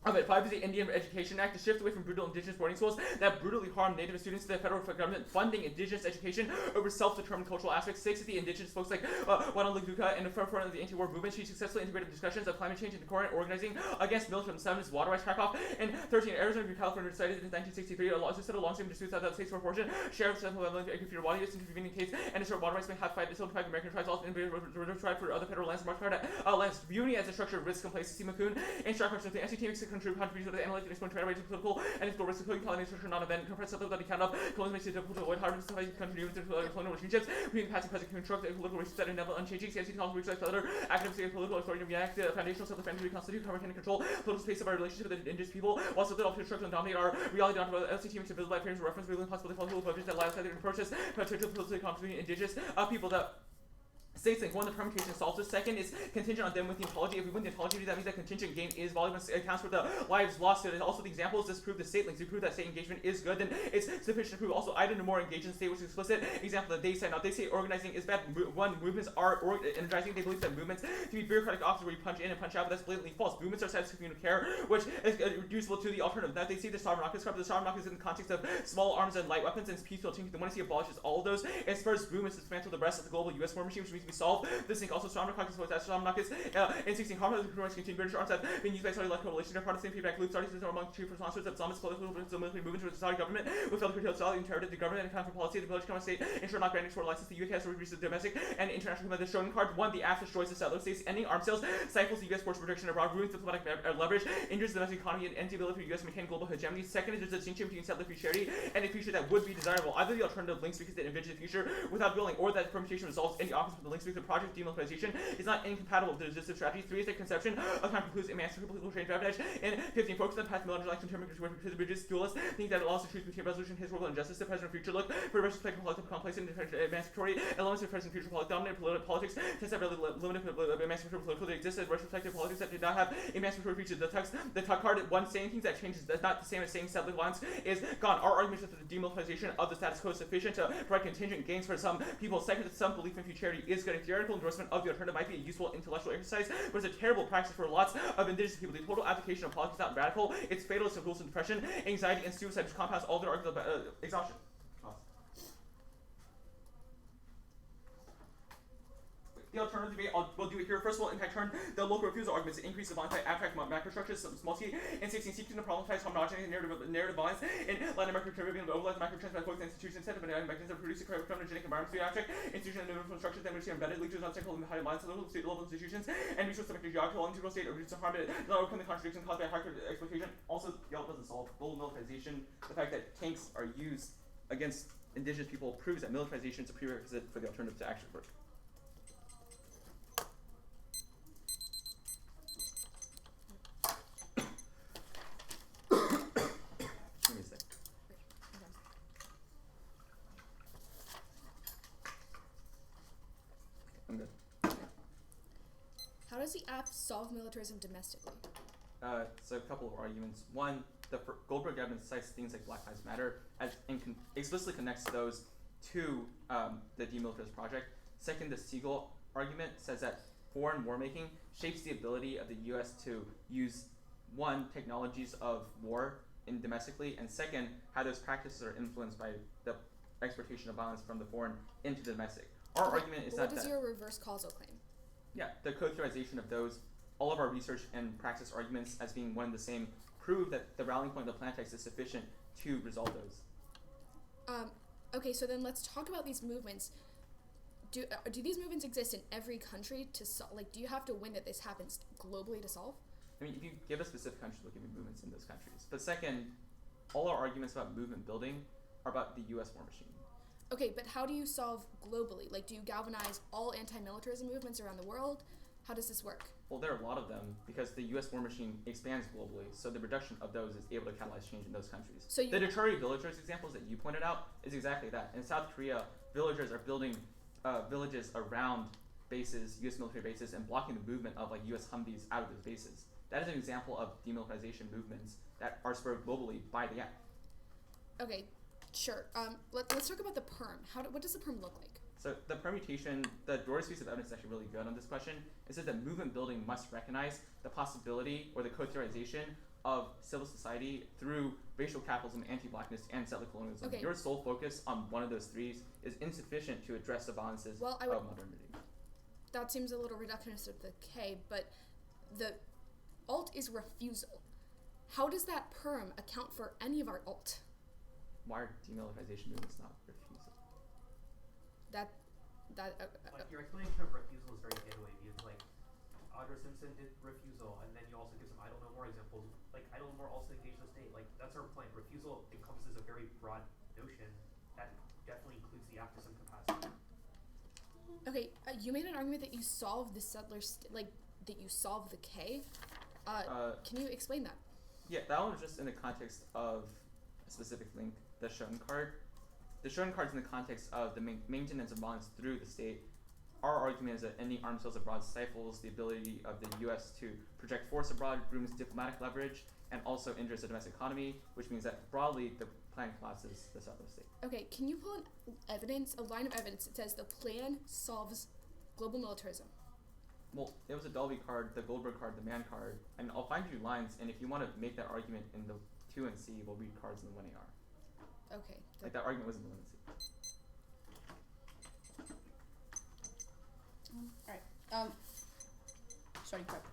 I: of it. 5 is the Indian Education Act, to shift away from brutal indigenous boarding schools that brutally harm Native students to the federal government funding indigenous education over self-determined cultural aspects. 6 is the indigenous folks like Guadalupe Duca and the front of the anti-war movement. She successfully integrated discussions of climate change into current organizing against militarism. 7 is water rights crack-off. And 13, Arizona and California decided in 1963 a set of long-standing disputes that states proportion share of central agricultural water use intervening states and assert water rights may have fight American tribes also tribe for other federal lands marked lands. Viewing as a structure of risk complacency. McCoon and Stark the NCT makes a contribution to the analytic and explain trade rights political and its risk including colony structure non-event compressed settlers that account of colonies makes it difficult to avoid hard society country units and colonial relationships between past and present can construct a political races that are never unchanging. CIC calls reach like other academic and political authority react the foundational settler family reconstitute cover can control political space of our relationship with the indigenous people while still often structure and dominate our reality down to LCT makes it visible by frames of reference revealing possibility for political budgets that lie outside the approaches potential political conflict between indigenous people that states like 1, the permutation solves this. 2nd is contingent on them with the ontology. If we win the ontology, that means that contingent gain is volume and accounts for the lives lost. And also the examples disprove the state links. We prove that state engagement is good, then it's sufficient to prove also item to more engaged in state, which is explicit example that they say. Now they say organizing is bad. 1, movements are energizing. They believe that movements to be bureaucratic offices where you punch in and punch out, but that's blatantly false. Movements are satisfying communal care, which is useful to the alternative. Now they see the sovereign knock the sovereign knock is in the context of small arms and light weapons and it's peaceful. They want to see abolishes all of those. As far as movements dismantle the rest of the global U.S. war machine, which needs to be solved. This also Storm Knock is supposed to Storm Knock is in 16 harmless continue British arms have been used by Saudi led coalition. They're part of the same feedback loop. Saudi systems are among chief sponsors of Islamist political military movement towards the Saudi government. We failed to curtail Saudi inherited the government and account for policy of the village common state ensure not granting export license. The UK has to reduce the domestic and international commitment. The showing card 1, the act destroys the settler states. Ending arms sales stifles the U.S. force protection abroad, ruins diplomatic leverage, injures the domestic economy and anti-ability for the U.S. to maintain global hegemony. 2nd is there's a distinction between settler free charity and a future that would be desirable. Either the alternative links because it envisions the future without building, or that permutation resolves any opposite of the links because the project demilitarization is not incompatible with the resistive strategy. 3 is the conception of time concludes emancipatory political change advantage. And 15, focus on past military election term because bridges duelist think that it lost the truth between resolution, historical injustice, the present and future look for retrospective political complacent emancipatory elements of present and future dominant politics test that really limited emancipatory political that existed retrospective politics that did not have emancipatory features. The tuck card 1 saying things that changes that's not the same as saying settler violence is gone. Our argument is that the demilitarization of the status quo is sufficient to provide contingent gains for some people. 2nd, that some belief in futurity is good. A theoretical endorsement of the alternative might be a useful intellectual exercise, but it's a terrible practice for lots of indigenous people. The total application of politics is not radical. It's fatal to rules and depression, anxiety, and suicide, which compounds all their arguments about exhaustion. The alternative debate, we'll do it here. First of all, impact turn the local refusal arguments to increase the voluntary abstract macrostructures, small t, and 16, seeking to problematize homogeneity and narrative violence in Latin America, Caribbean, but overlap the microtrends by focusing institutions instead of mechanisms of producing criminogenic environments to abstract institutions and neutral structures that which are embedded leaders on cycle and high lines of local institutions and resource to geographical integral state or reduce the harm it not overcome the contradiction caused by hardcore exploitation. Also, y'all doesn't solve global militarization. The fact that tanks are used against indigenous people proves that militarization is a prerequisite for the alternative to action work.
B: does the app solve militarism domestically?
H: So a couple of arguments. One, the Goldberg evidence cites things like Black Lives Matter and explicitly connects those to the demilitarized project. Second, the Siegel argument says that foreign war making shapes the ability of the U.S. to use, one, technologies of war domestically, and second, how those practices are influenced by the exportation of violence from the foreign into the domestic. Our argument is
B: what
H: that
B: is your reverse causal claim?
H: yeah, the co-theorization of those, all of our research and praxis arguments as being one and the same, prove that the rallying point of the plan text is sufficient to resolve those.
B: Okay, so then let's talk about these movements. Do these movements exist in every country to solve? Like, do you have to win that this happens globally to solve?
H: I mean, if you give a specific country, we'll give you movements in those countries. But second, all our arguments about movement building are about the U.S. war machine.
B: Okay, but how do you solve globally? Like, do you galvanize all anti-militarism movements around the world? How does this work?
H: Well, there are a lot of them because the U.S. war machine expands globally, so the reduction of those is able to catalyze change in those countries.
B: So
H: the Detroit villagers examples that you pointed out is exactly that. In South Korea, villagers are building villages around bases, U.S. military bases, and blocking the movement of like U.S. Humvees out of those bases. That is an example of demilitarization movements that are spurred globally by the act.
B: Okay, sure. Let's talk about the perm. What does the perm look like?
H: So the permutation, the Doris piece of evidence is actually really good on this question. It says that movement building must recognize the possibility or the co-theorization of civil society through racial capitalism, anti-blackness, and settler colonialism.
B: Okay.
H: Your sole focus on one of those threes is insufficient to address the violences of modernity.
B: That seems a little reductionist of the K, but the alt is refusal. How does that perm account for any of our alt?
H: Why are demilitarization movements not refusal?
F: Like your explanation of refusal is very gateway. It's like Audra Simpson did refusal, and then you also give some I don't know more examples. Like I don't know more also engage the state. Like that's our point. Refusal encompasses a very broad notion that definitely includes the act to some capacity.
B: Okay, you made an argument that you solve the that you solve the K. Can you explain that?
H: Yeah, that one was just in the context of a specific link, the Schoen card. The Schoen card is in the context of the maintenance of violence through the state. Our argument is that any arms sales abroad stifles the ability of the U.S. to project force abroad, ruins diplomatic leverage, and also injures the domestic economy, which means that broadly the plan collapses the settler state.
B: Okay, can you pull a line of evidence that says the plan solves global militarism?
H: Well, it was a Dolby card, the Goldberg card, the Mann card, and I'll find you lines, and if you want to make that argument in the 2 and C, we'll read cards in the 1AR.
B: Okay.
H: Like that argument was in the 1 and C.
E: Alright. Starting prep.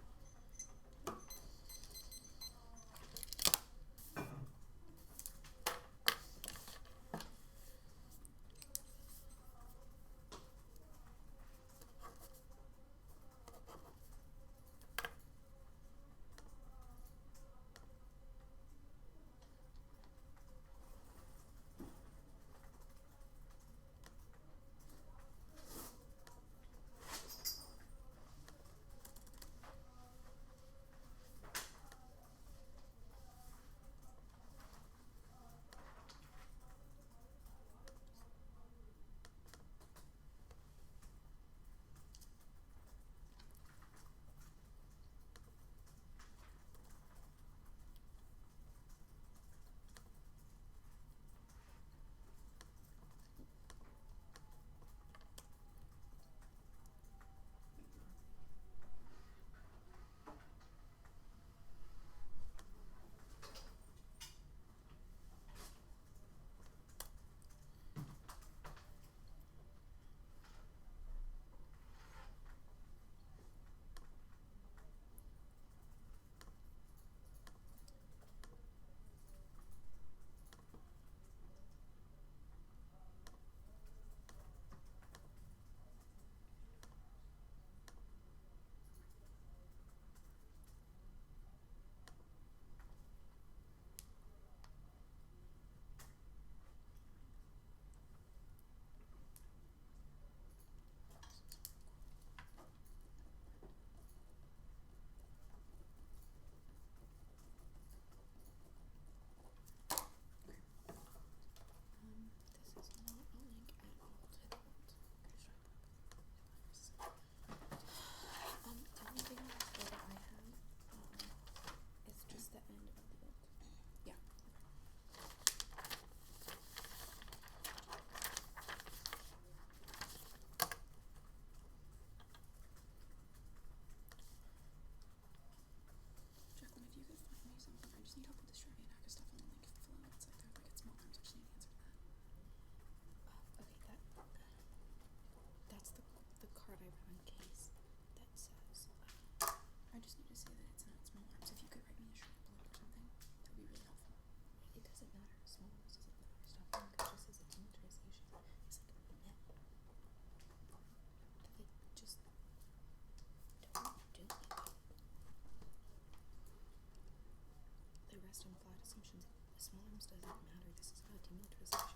B: terms doesn't matter. This is not demilitarization.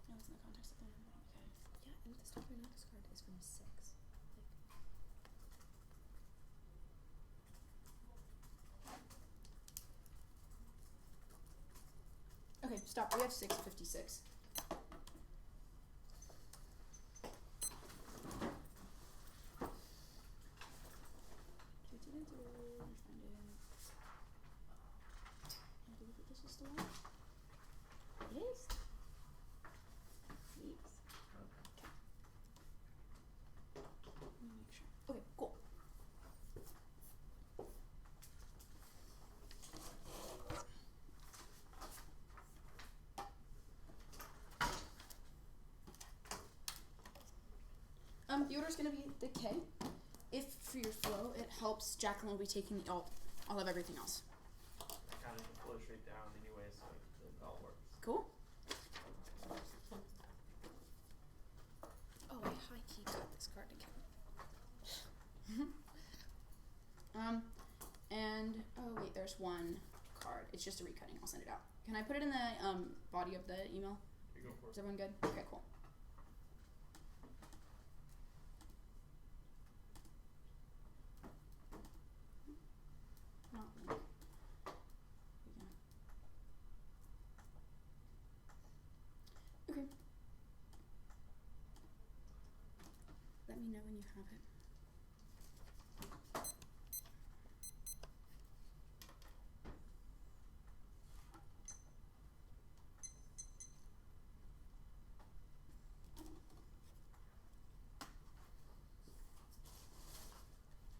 E: No, it's in the context of the okay.
B: Yeah, and this discovery not discard is from 6.
E: Okay, stop. We have 656. This is the one? It is? Yes. Okay. Let me make sure. Okay, cool. The order's gonna be the K. If for your flow, it helps. Jacqueline will be taking the alt. I'll have everything else.
D: Kind of flow straight down anyway, so it all works.
E: Cool.
B: Oh, I high key got this card again.
E: And oh wait, there's one card. It's just a recutting. I'll send it out. Can I put it in the body of the email?
D: You go for it.
E: Is everyone good? Okay, cool. Not link. Yeah. Okay. Let me know when you have it.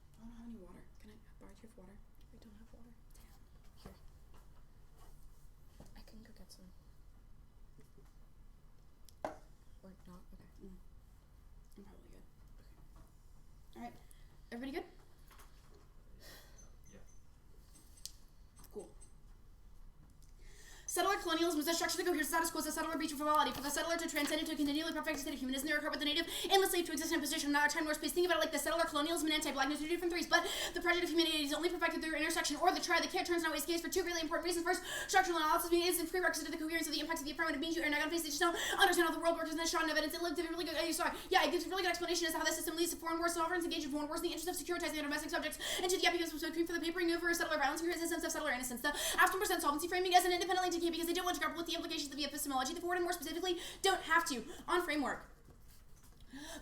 E: I don't have any water. Can I borrow your water?
B: I don't have water. Damn. Here. I can go get some. Or not. Okay.
E: I'm probably good. Okay. Alright. Everybody good?
C: Yeah.
E: Cool. Settler colonialism is a structure that coheres status quo as a settler breach of frivolity. For the settler to transcend into a continually perfect state of humanism, they require with the native and the slave to exist in a position of neither time nor space. Think about it like the settler colonialism and anti-blackness are two different threes, but the project of humanity is only perfected through intersection or the try that can't turns not always case for two really important reasons. First, structural analysis is a prerequisite to the coherence of the impacts of the affirmative means you are not going to face. They just don't understand how the world works and then strong evidence. It gives a really good it gives a really good explanation as to how the system leads to foreign wars. Sovereigns engage in foreign wars in the interest of securitizing their domestic subjects and to the epics of for the papering over settler violence and resistance of settler innocence. The after percent solvency framing as an independent entity because they don't want to grapple with the implications of the epistemology, the forward and more specifically don't have to on framework.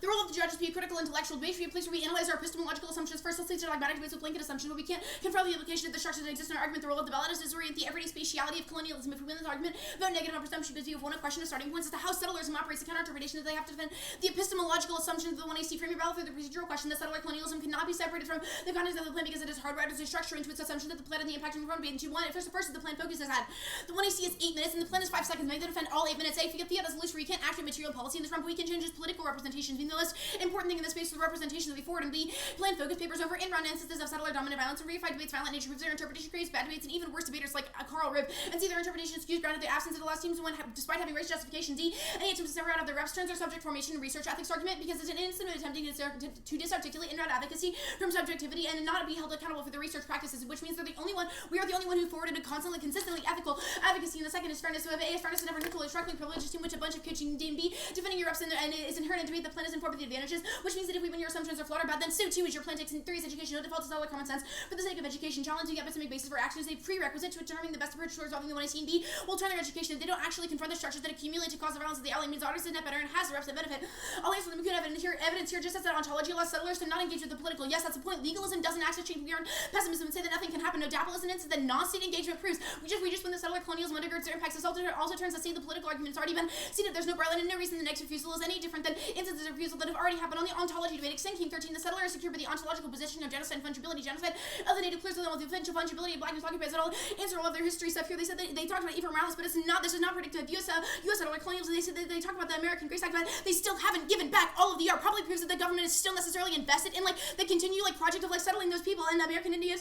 E: The role of the judge is to be a critical intellectual debate, should be a place where we analyze our epistemological assumptions. First, let's lead to dogmatic debates with blanket assumptions, but we can't confirm the implication of the structures that exist in our argument. The role of the ballot is to disorient the everyday spatiality of colonialism. If we win this argument about negative on presumption because you have one question of starting points as to how settlerism operates, the counter-interpretation that they have to defend the epistemological assumptions of the 1AC. Frame your ballot through the procedural question that settler colonialism cannot be separated from the contents of the plan because it is hardwired as a structure into its assumption that the plan and the impact of the front debate. And one, first the plan focuses at. The 1AC is 8 minutes and the plan is 5 seconds. Make the defend all 8 minutes. If you get Fiat as loose where you can't actually material policy in this round, but we can change its political representation. Being the most important thing in this space for the representation of the forward and B plan focus papers over in-round instances of settler dominant violence and reified debates violent nature proves their interpretation creates bad debates and even worse debaters like Carl Rib and see their interpretation excused grounded the absence of the last teams when despite having raised justification D any attempts to sever out of their reps turns their subject formation and research ethics argument because it's an instant attempting to disarticulate in-round advocacy from subjectivity and not be held accountable for the research practices, which means we are the only one who forwarded a constantly consistently ethical advocacy. And the second is fairness. So if A is fairness and never neutral, is structurally privileged in which a bunch of coaching D and B defending your reps and is inherent in debate. The plan is informed with the advantages, which means that if we win your assumptions are flawed or bad, then so too is your plan. Takes in 3 is education, no default to solid common sense for the sake of education. Challenging epistemic basis for action is a prerequisite to determining the best approach towards resolving the 1AC and B will turn their education if they don't actually confront the structures that accumulate to cause the violence of the ally means artists is net better and has the reps that benefit. I'll answer them. We could have evidence here just as that ontology allows settlers to not engage with the political. Yes, that's the point. Legalism doesn't access change beyond pessimism and say that nothing can happen. No dapple is an instance that non-state engagement proves. We just when the settler colonialism undergirds their impacts, also turns to say the political argument has already been seen that there's no Berlin and no reason the next refusal is any different than instances of refusal that have already happened on the ontology debate. Extend King 13, the settler is secured by the ontological position of genocide and fungibility. Genocide of the native clears them with the potential fungibility of blackness occupies it all. Answer all of their history stuff here. They said they talked about Eva Morales, but it's not. This is not predictive. U.S. settler colonialism. They said they talked about the American Grace Act, but they still haven't given back all of the art. Probably proves that the government is still necessarily invested in the continue project of settling those people in the American Indian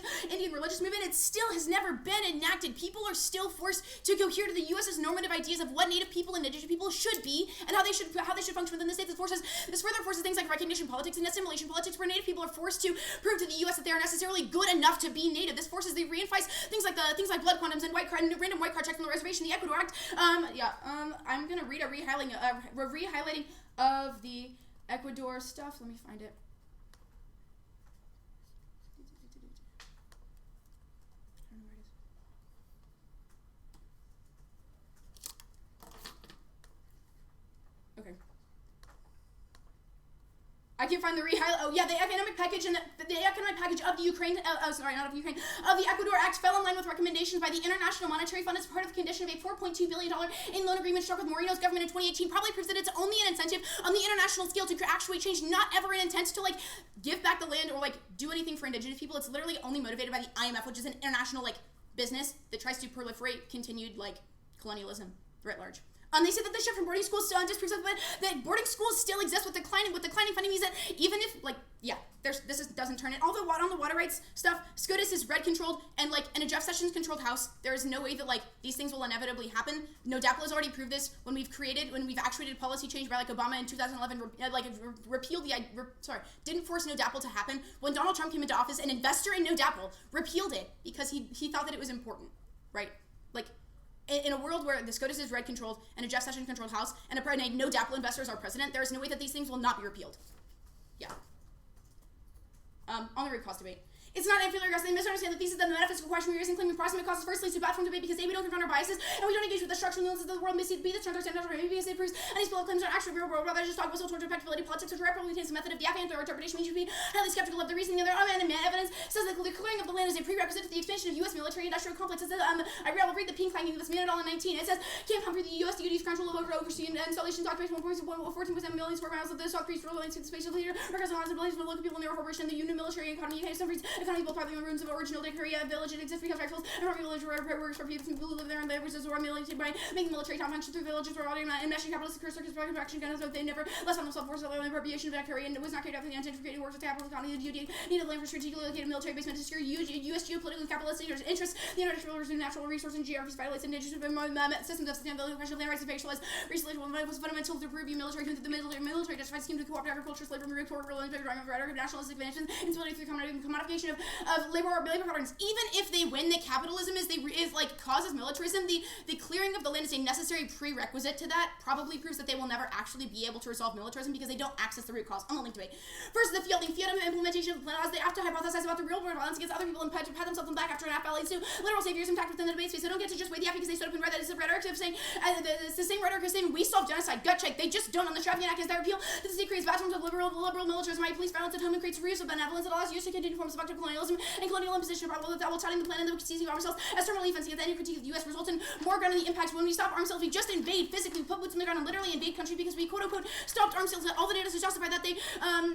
E: religious movement. It still has never been enacted. People are still forced to cohere to the U.S.'s normative ideas of what Native people and Indigenous people should be and how they should function within the state. This forces this further reinforces things like recognition politics and assimilation politics, where Native people are forced to prove to the U.S. that they are necessarily good enough to be Native. This forces the reinforce things like blood quantums and random white card checks on the reservation, the Ecuador Act. I'm gonna read a rehighlighting of the Ecuador stuff. Let me find it. Okay. I can find the the economic package and the economic package of the Ukraine. Of the Ecuador Act fell in line with recommendations by the International Monetary Fund as part of the condition of a $4.2 billion in loan agreement struck with Moreno's government in 2018. Probably proves that it's only an incentive on the international scale to actually change, not ever an intent to give back the land or do anything for indigenous people. It's literally only motivated by the IMF, which is an international business that tries to proliferate continued colonialism writ large. They said that the shift from boarding schools just proves that boarding schools still exist with declining funding means that even if doesn't turn it. Although on the water rights stuff, SCOTUS is red controlled and in a Jeff Sessions controlled house, there is no way that these things will inevitably happen. No, DAPL has already proved this when we've actuated policy change by Obama in 2011 didn't force no DAPL to happen. When Donald Trump came into office, an investor in no DAPL repealed it because he thought that it was important, right? In a world where the SCOTUS is red controlled and a Jeff Sessions controlled house and no DAPL investors are president, there is no way that these things will not be repealed. Yeah. On the root cause debate. It's not unfair or they misunderstand the thesis that the metaphysical question we're using claiming proximate causes first leads to bad form debate because A, we don't confront our biases and we don't engage with the structural nuances of the world, B, the strength or standards or maybe it proves any spell claims are actually real world rather just talk whistle towards effectability politics which rapidly contains the method of the affinity or interpretation means you should be highly skeptical of the reasoning of their evidence says that the clearing of the land is a prerequisite to the expansion of U.S. military industrial complex. It says I will read the pink flagging of this minute all in 19. It says Camp Humphrey the U.S. DoD's control over overseeing installations occupies 14% million square miles of the South Greece rural landscape spatial theater regardless of abilities of the local people in their corporation the union military economy economy built partly on ruins of original day Korea village. It exists because rifles and army village where works for people who live there and they resist or military by making military town function through villages where all and meshing capitalist circus production guns but they never less on themselves force the appropriation of that Korea and it was not carried out for the intent of creating works with capitalist economy. The DoD needed land for strategically located military basements to secure U.S. geopolitical and capitalistic interests. The international natural resource and geographies violates indigenous systems of sustainability, question of land rights, and spatialized racialized was fundamental to prove military the military justified scheme to co-opt agriculture, slavery, report, rhetoric of nationalistic advancement, instability through commodification of labor patterns. Even if they win that capitalism causes militarism, the clearing of the land is a necessary prerequisite to that. Probably proves that they will never actually be able to resolve militarism because they don't access the root cause. On the link debate. First, the field implementation of the plan as they have to hypothesize about the real world violence against other people and pat themselves on the back after an app leads to literal saviors impact within the debate space. They don't get to just weigh the app because they stood up and read that it's the rhetoric of saying it's the same rhetoric of saying we solve genocide, gut check. They just don't on the Trafficking Act as their appeal. This creates vast forms of liberal militarism, police violence at home and creates free use of benevolence that allows use to continue forms of active colonialism and colonial imposition probably that will touting the plan and the seizing of ourselves as terminal offensive against any critique of the U.S. results in more ground in the impacts when we stop arms sales. We just invade physically, put boots on the ground and literally invade country because we quote unquote stopped arms sales. All the data to justify that they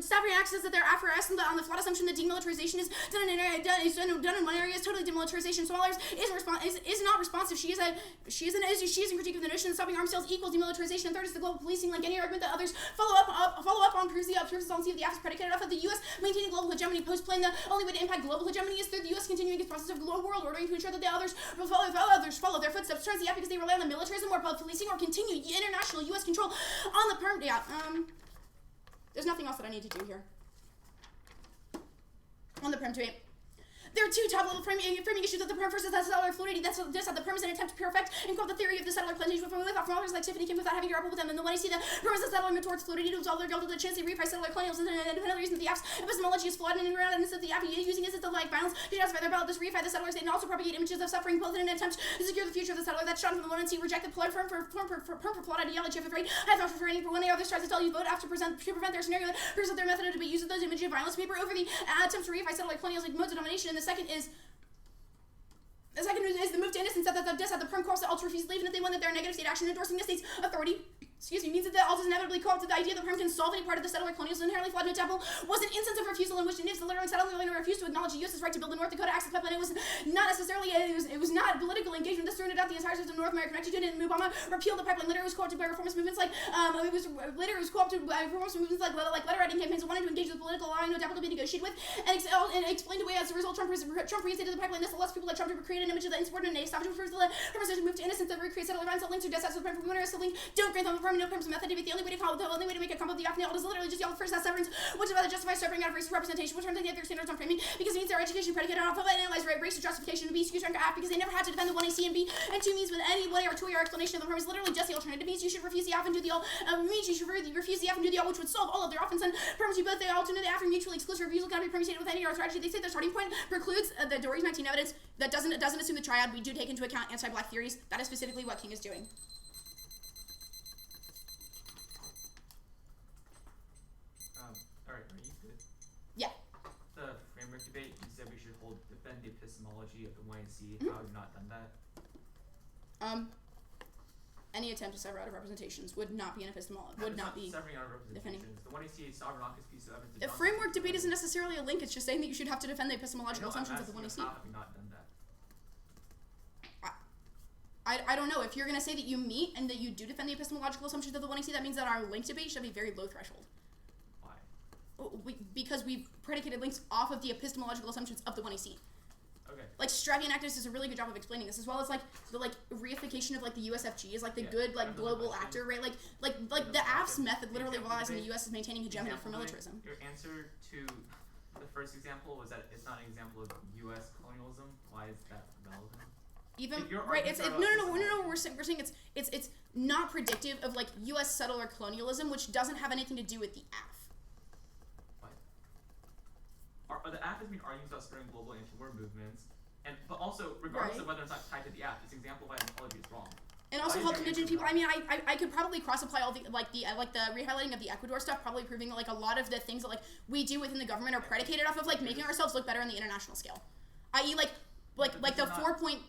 E: staff reacts that they're after us on the flawed assumption that demilitarization is done in one area is totally demilitarization. So ours is not responsive. She is in critique of the notion that stopping arms sales equals demilitarization. And third is the global policing. Like any argument that others follow up on proves the solvency of the act is predicated off of the U.S. maintaining global hegemony post plan. The only way to impact global hegemony is through the U.S. continuing its process of global world ordering to ensure that the others follow their footsteps. Turns the app because they rely on the militarism or policing or continue international U.S. control on the perm. Yeah. There's nothing else that I need to do here. On the perm debate. There are two top-level framing issues of the perm. First is that settler fluidity. That's the perm is an attempt to perfect and quote the theory of the settler plantation without from authors like Tiffany Kim without having to grapple with them. And the one I see that perm is a settler towards fluidity to resolve their guilt of the chance they reprice settler colonialism and another reason that the app's epistemology is flawed and around and that the app using it as the violence to justify their ballot, this reify the settler state and also propagate images of suffering both in an attempt to secure the future of the settler. That's shot from the one and see reject the perm for flawed ideology of afraid. I thought for training for when the others tries to tell you vote after to prevent their scenario that proves that their method of debate uses those images of violence paper over the attempts to reify settler colonialism modes of domination. And the second is the move to innocence that the perm corps that ultra refuse to leave, and if they want that their negative state action endorsing the state's authority means that the alt is inevitably co-opted the idea that perm can solve any part of the settler colonialism inherently flawed. No temple was an instance of refusal in which the natives literally settled and refused to acknowledge the U.S.'s right to build the North Dakota access pipeline. It was not necessarily it was not political engagement. This turned out the entire system of North American rectitude, and Obama repealed the pipeline. Later it was co-opted by reformist movements like letter writing campaigns that wanted to engage with political allowing no temple to be negotiated with and explained away. As a result, Trump reinstated the pipeline. This allows people like Trump to create an image of the insubordinate nation. Savage refers to the perm moved to innocence that recreates settler violence that links to death. So the perm for women the link don't grant them the perm form, no terms of method debate. The only way to make a combo of the alt is literally just the alt first as severance, which is whether justifies serving out versus representation, which turns into the other standards on framing, because it means their education predicated on alpha and analyze race justification, and B skews rank F because they never had to defend the 1AC and B, and 2 means with any way or 2 or explanation of the form is literally just the alternative. Means you should refuse the F and do the alt, means you should refuse the F and do the alt, which would solve all of their offense and permits you both the alt and the F are mutually exclusive. Refusal cannot be permutated with any other strategy. They say their starting point precludes the Dory's 19 evidence that doesn't assume the triad. We do take into account anti-black theories. That is specifically what King is doing.
C: Alright, are you good?
E: Yeah.
C: The framework debate, you said we should defend the epistemology of the YNC. How have you not done that?
E: Any attempt to sever out of representations would not be an epistemology. Would not be
C: severing out of representations. The YNC sovereign office piece of evidence.
E: The framework debate isn't necessarily a link. It's just saying that you should have to defend the epistemological assumptions of the 1AC.
C: How have you not done that?
E: I don't know. If you're going to say that you meet and that you do defend the epistemological assumptions of the 1AC, that means that our link debate should be very low threshold.
C: Why?
E: Because we've predicated links off of the epistemological assumptions of the 1AC.
C: Okay.
E: Like Stravian actors does a really good job of explaining this, as well as like the reification of like the USFG is like the good like global actor, right? Like the AFS method literally relies on the US as maintaining hegemony for militarism.
C: Your answer to the first example was that it's not an example of US colonialism. Why is that relevant?
E: Even right, no. We're saying it's not predictive of like U.S. settler colonialism, which doesn't have anything to do with the AF.
C: What? The AF has been arguing about spurring global anti-war movements, but also regardless of whether it's not tied to the AF, this example of ontology is wrong.
E: And also help indigent people. I mean, I could probably cross-apply all the the re-highlighting of the Ecuador stuff, probably proving that like a lot of the things that like we do within the government are predicated off of like making ourselves look better on the international scale, i.e. like the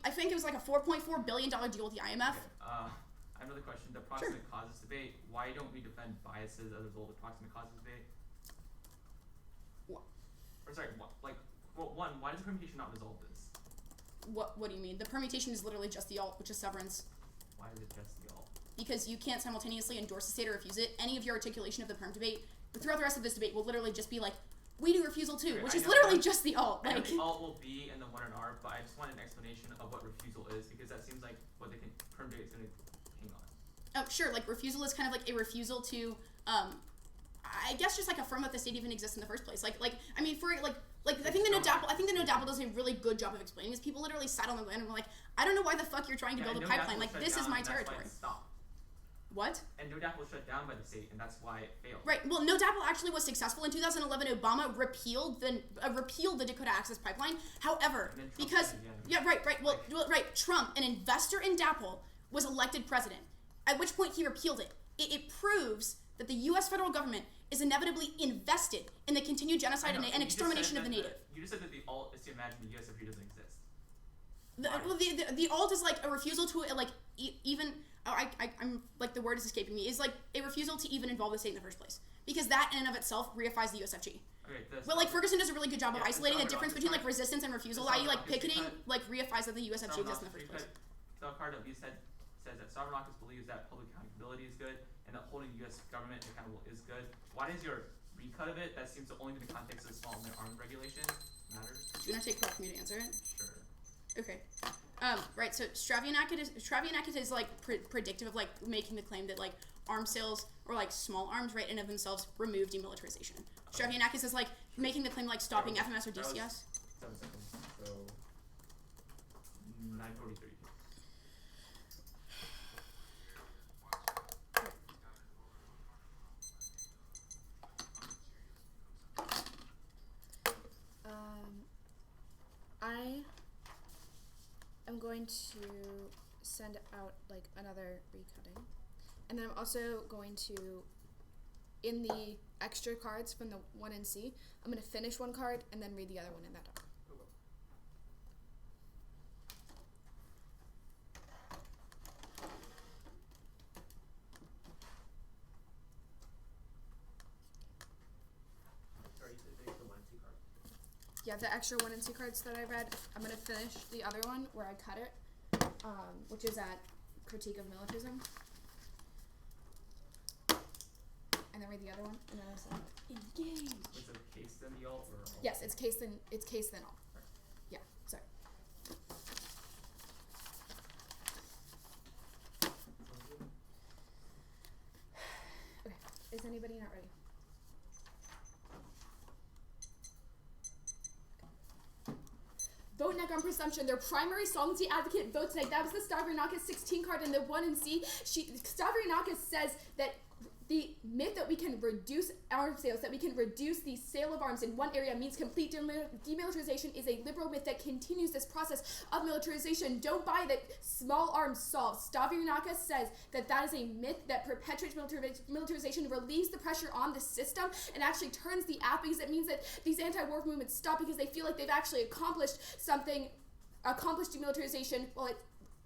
E: I think it was like a $4.4 billion deal with the IMF.
C: Okay. I have another question. The proximate causes debate. Why don't we defend biases as a result of the proximate causes debate?
E: What?
C: Or sorry, one, why does permutation not resolve this?
E: What do you mean? The permutation is literally just the alt, which is severance.
C: Why is it just the alt?
E: Because you can't simultaneously endorse the state or refuse it. Any of your articulation of the perm debate throughout the rest of this debate will literally just be like, we do refusal too, which is literally just the alt.
C: I know the alt will be in the 1 and R, but I just want an explanation of what refusal is, because that seems like what the perm debate is going to hang on.
E: Oh, sure. Like refusal is kind of like a refusal to, I guess just like affirm that the state even exists in the first place. I mean, for I think the No Dapple does a really good job of explaining this. People literally sat on the land and were like, I don't know why the fuck you're trying to build a pipeline. Like this is my territory. What?
C: And No Dapple was shut down by the state, and that's why it failed.
E: Right. Well, No Dapple actually was successful in 2011. Obama repealed the Dakota Access Pipeline. However, because Trump, an investor in Dapple, was elected president. At which point he repealed it. It proves that the U.S. federal government is inevitably invested in the continued genocide and extermination of the native.
C: You just said that the alt is to imagine the USFG doesn't exist.
E: The alt is like a refusal to even. I'm like the word is escaping me. Is like a refusal to even involve the state in the first place, because that in and of itself reifies the USFG.
C: Okay,
E: well, like Ferguson does a really good job of isolating the difference between like resistance and refusal. I.e., like picketing like reifies that the USFG exists in the first place.
C: So Cardo, you says that sovereign office believes that public accountability is good and that holding the U.S. government accountable is good. Why does your recut of it that seems to only be in the context of small arms regulation matter?
E: Do you want to take 12 for me to answer it?
C: Sure.
E: Okay. Right, so Stravianakit is like predictive of like making the claim that like arms sales or like small arms right in of themselves remove demilitarization. Stravianakis is like making the claim like stopping FMS or DCS.
C: 7 seconds. So 9:43.
B: I'm going to send out like another recutting, and then I'm also going to, in the extra cards from the 1NC, I'm going to finish one card and then read the other one in that order. Yeah, the extra 1NC cards that I read, I'm going to finish the other one where I cut it, which is at Critique of Militarism. And then read the other one, and then I'll say, engage!
C: Was it case then the alt or alt?
B: Yes, it's case then alt.
C: Right.
B: Yeah, sorry. Is anybody not ready? Vote neck on presumption. Their primary solvency advocate votes tonight. That was the Stavronakis 16 card in the 1 and C. Stavronakis says that the myth that we can reduce arms sales, that we can reduce the sale of arms in one area means complete demilitarization is a liberal myth that continues this process of militarization. Don't buy that small arms solve. Stavronakis says that that is a myth that perpetuates militarization, relieves the pressure on the system, and actually turns the app because it means that these anti-war movements stop because they feel like they've actually accomplished something, accomplished demilitarization. Well, it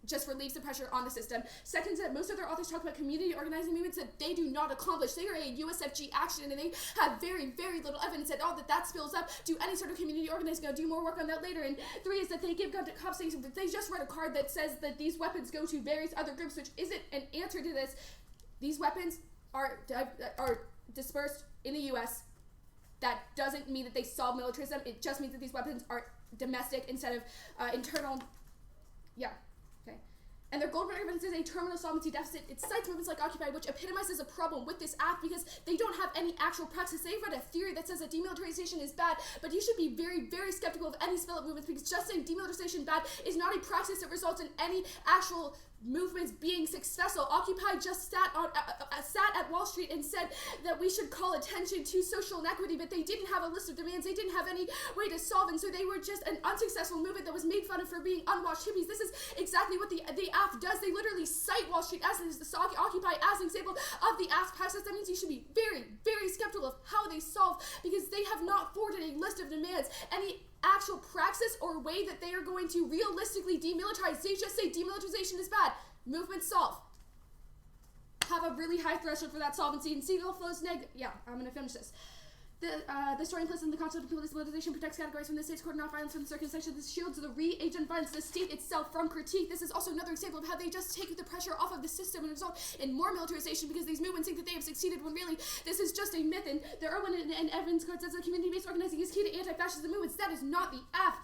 B: just relieves the pressure on the system. Second, that most other authors talk about community organizing movements that they do not accomplish. They are a USFG action, and they have very, very little evidence at all that spills up to any sort of community organizing. I'll do more work on that later. And 3 is that they give gun to cops saying that they just read a card that says that these weapons go to various other groups, which isn't an answer to this. These weapons are dispersed in the US. That doesn't mean that they solve militarism. It just means that these weapons are domestic instead of internal. Yeah. And their Goldberg evidence is a terminal solvency deficit. It cites movements like Occupy, which epitomizes a problem with this act because they don't have any actual praxis. They've read a theory that says that demilitarization is bad, but you should be very, very skeptical of any spell-up movements because just saying demilitarization bad is not a praxis that results in any actual movements being successful. Occupy just sat at Wall Street and said that we should call attention to social inequity, but they didn't have a list of demands. They didn't have any way to solve, and so they were just an unsuccessful movement that was made fun of for being unwashed hippies. This is exactly what the AF does. They literally cite Wall Street as the Occupy as an example of the AF process. That means you should be very, very skeptical of how they solve because they have not forwarded a list of demands, any actual praxis or way that they are going to realistically demilitarize. They just say demilitarization is bad. Movements solve. Have a really high threshold for that solvency, and Siegel flows negative. Yeah, I'm going to finish this. The story implicit in the concept of police militarization protects categories from the state's court, not violence from the circumcision. This shields the re-agent violence, the state itself from critique. This is also another example of how they just take the pressure off of the system and result in more militarization because these movements think that they have succeeded when really this is just a myth. And the Irwin and Evans court says that community-based organizing is key to anti-fascism movements. That is not the F.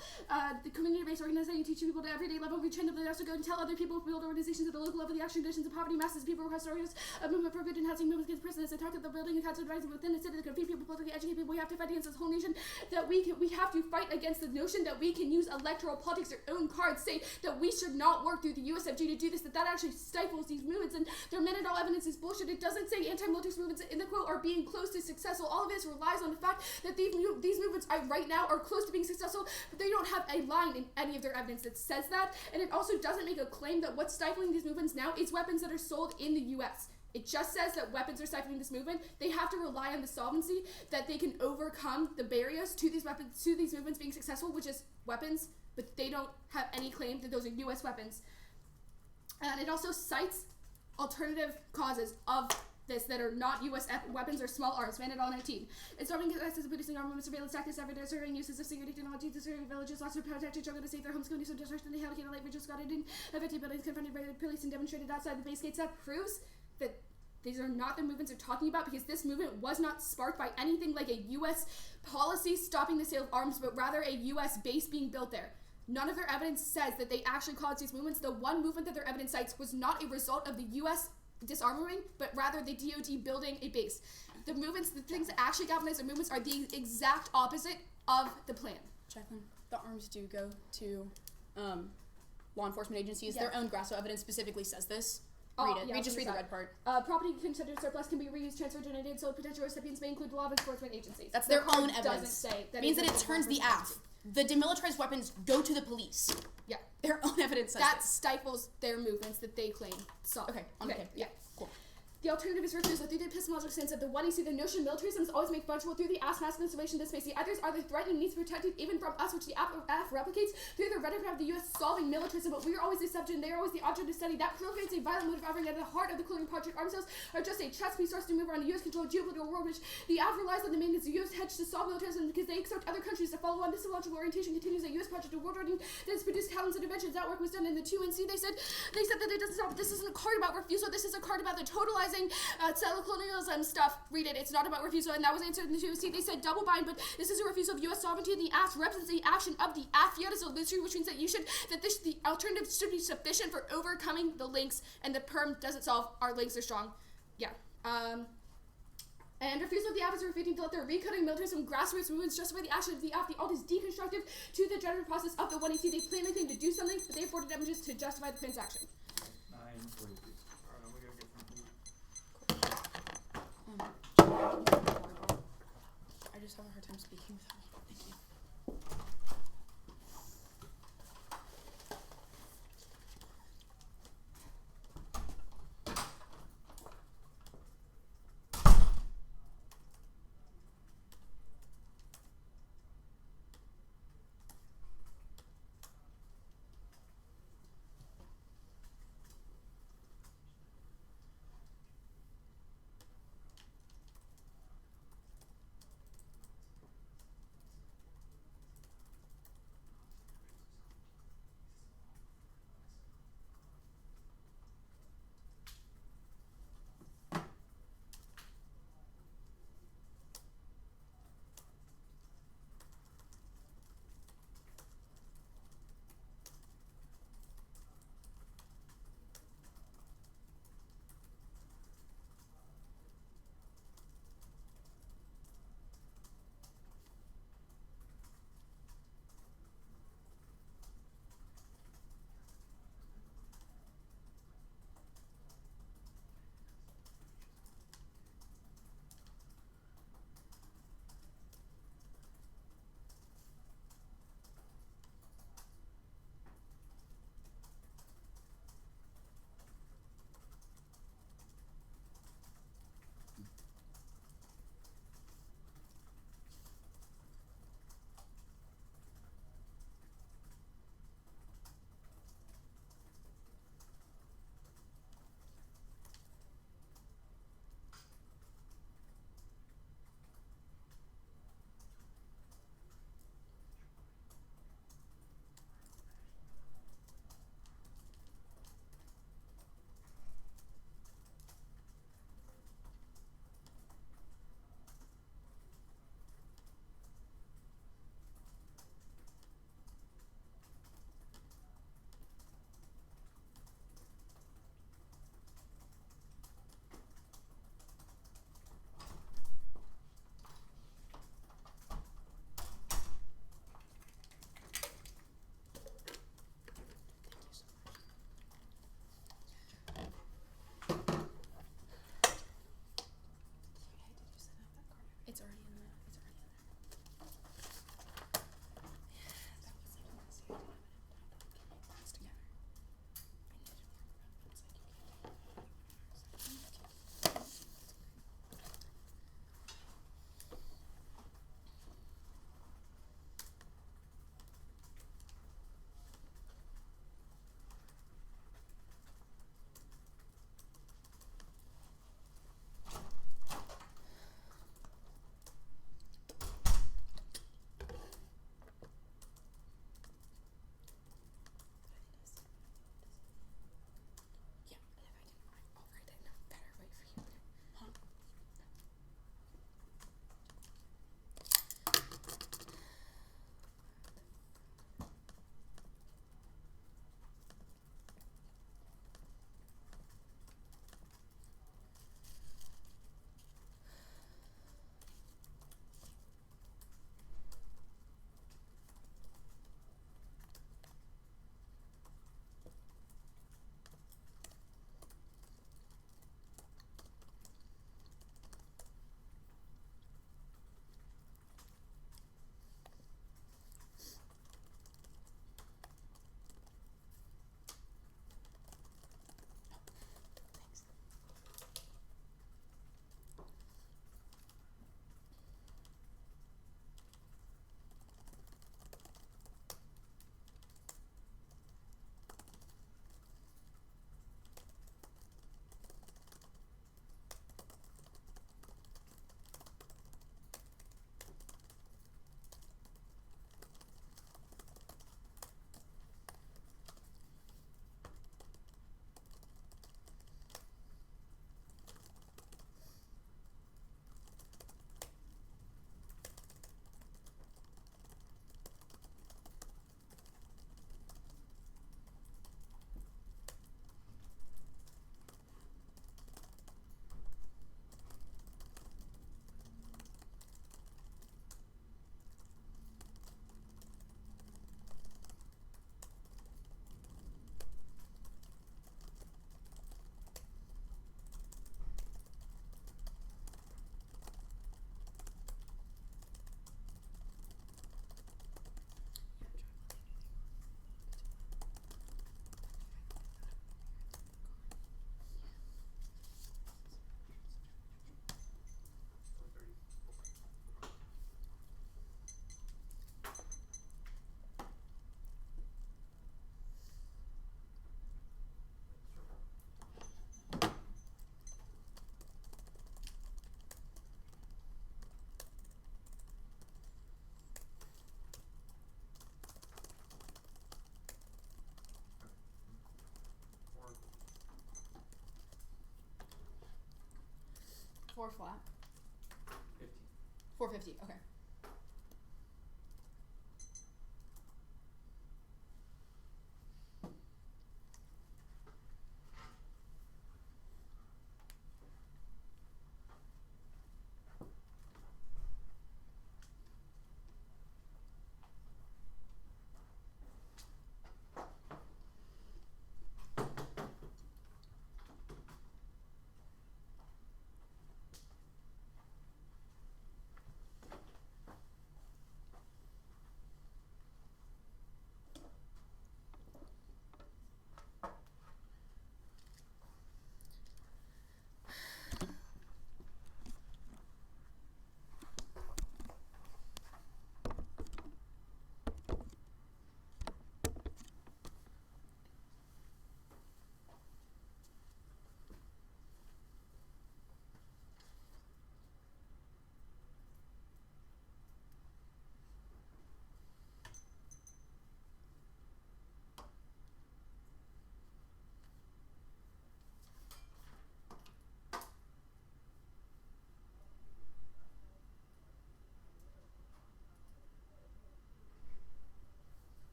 B: The community-based organizing teaches people to everyday level. We train them to also go and tell other people, build organizations at the local level, the action conditions of poverty, masses, people request organize a movement for good and housing movements against prisoners, and talk at the building and council rising within the city that can feed people, politically educate people. We have to fight against this whole nation, that we have to fight against the notion that we can use electoral politics, their own cards say that we should not work through the USFG to do this, that actually stifles these movements, and their men and all evidence is bullshit. It doesn't say anti-militarist movements in the quote are being close to successful. All of this relies on the fact that these movements right now are close to being successful, but they don't have a line in any of their evidence that says that, and it also doesn't make a claim that what's stifling these movements now is weapons that are sold in the US. It just says that weapons are stifling this movement. They have to rely on the solvency that they can overcome the barriers to these weapons, to these movements being successful, which is weapons, but they don't have any claim that those are US weapons. And it also cites alternative causes of this that are not US weapons or small arms, banned at all 19. It's starting to access producing armament, surveillance tactics, everyday serving uses of security technology to serve villages, lots of protected children to save their homes, going to some destruction. They allocated light vigils, got it in, affected buildings confronted by the police and demonstrated outside the base gates. That proves that these are not the movements they're talking about because this movement was not sparked by anything like a US policy stopping the sale of arms, but rather a US base being built there. None of their evidence says that they actually caused these movements. The one movement that their evidence cites was not a result of the US disarming, but rather the DoD building a base. The things that actually galvanize the movements are the exact opposite of the plan.
E: Jacqueline, the arms do go to law enforcement agencies. Their own Grasso evidence specifically says this. Read it. Read the red part.
B: Property considered surplus can be reused, transferred, donated, sold. Potential recipients may include law enforcement agencies.
E: That's their own evidence.
B: Doesn't say that
E: means that it turns the AF. The demilitarized weapons go to the police.
B: Yeah.
E: Their own evidence says
B: that
E: this.
B: stifles their movements that they claim. So
E: okay.
B: Yeah. Cool. The alternative is refusal through the epistemological sense of the one you see the notion of militarism is always made functional through the ass masculine summation this space. The others are the threatening needs protected even from us, which the AF replicates through the rhetoric of the US solving militarism, but we are always the subject and they are always the object of study. That proliferates a violent motive offering at the heart of the colonial project. Arms sales are just a chess piece source to move around the US controlled geopolitical world, which the AF relies on the maintenance of US hedge to solve militarism because they expect other countries to follow on. This illogical orientation continues a US project of world ordering that has produced talents and inventions. That work was done in the 2NC. They said that it doesn't stop. This isn't a card about refusal. This is a card about the totalizing colonialism stuff. Read it. It's not about refusal, and that was answered in the 2NC. They said double bind, but this is a refusal of U.S. sovereignty. The AF represents the action of the AF military, which means that the alternative should be sufficient for overcoming the links, and the perm doesn't solve. Our links are strong. Yeah. And refusal of the Allies refusing to let their recoding militarism grassroots movements justify the action of the alt is deconstructive to the generative process of the 1AC. They plan claim to do something, but they afforded damages to justify the transaction.
D: 9:43. Alright, I'm gonna go get some food.
E: I just have a hard time speaking without you. Thank you. Or flat?
C: 50.
E: 450, okay.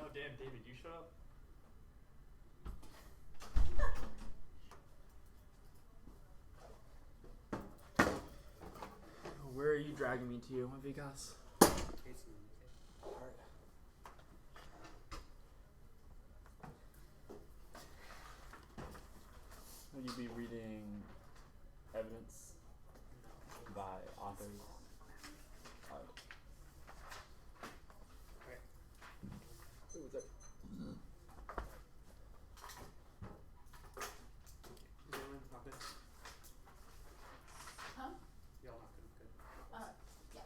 D: Oh damn, David, you showed up.
G: Where are you dragging me to, Vikas? Alright. Will you be reading evidence by authors?
F: Okay.
G: Who was that?
F: Is anyone not good?
E: Huh?
F: Y'all not good. Good.
E: Yeah.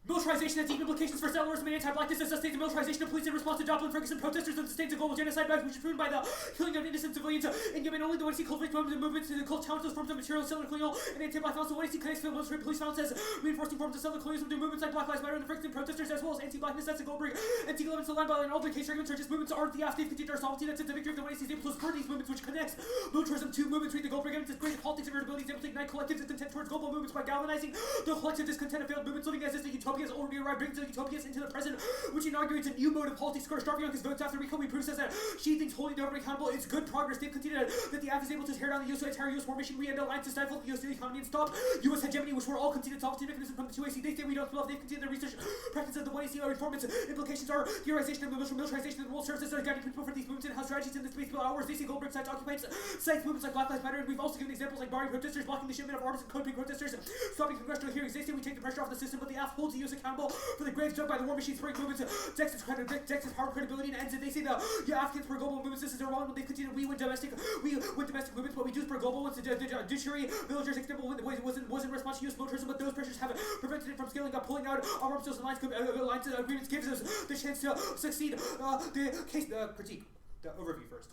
A: Militarization has deep implications for settlers and anti-blackness and sustains the militarization of police in response to Joplin Ferguson protesters and sustains a global genocide which is proven by the killing of innocent civilians in Yemen. Only the one see cultivate movements to the cult challenge those forms of material settler colonial and anti-black violence. The one see connects to the military police violence as reinforcing forms of settler colonialism through movements like Black Lives Matter and the Ferguson protesters as well as anti-blackness. That's a Goldberg, anti-government, land by and all the case arguments are just movements are the after our sovereignty. That's the victory of the one is able to spur these movements which connects militarism to movements. Read the Goldberg evidence as greater politics and irritability able to ignite collective discontent towards global movements by galvanizing the collective discontent of failed movements living as the utopias already arrived, brings the utopias into the present, which inaugurates a new mode of politics. Starvianka's votes after recall, we prove says that she thinks holding the government accountable is good progress. They've continued that the AF is able to tear down the entire US war machinery and alliance to stifle the US economy and stop US hegemony, which we're all conceded sovereignty mechanism from the 2AC. They say we don't love. They've continued their research practice of the 1AC reformance. Implications are theorization of militarization of the world services, guiding principle for these movements and how strategies in the space hours. They say Goldberg sites occupies sites movements like Black Lives Matter, and we've also given examples like barring protesters, blocking the shipment of arms and code pink protesters, stopping congressional hearings. They say we take the pressure off the system, but the AF holds the US accountable for the graves dug by the war machine spring movements. Texas power credibility and ends it. They say the Africans per global movements. This is irrelevant when they continue. We win domestic movements, but we do per global ones. The judiciary, villagers, example wasn't response to US militarism, but those pressures have prevented it from scaling up, pulling out arms deals and alliance agreements gives us the chance to succeed. The critique, the overview first.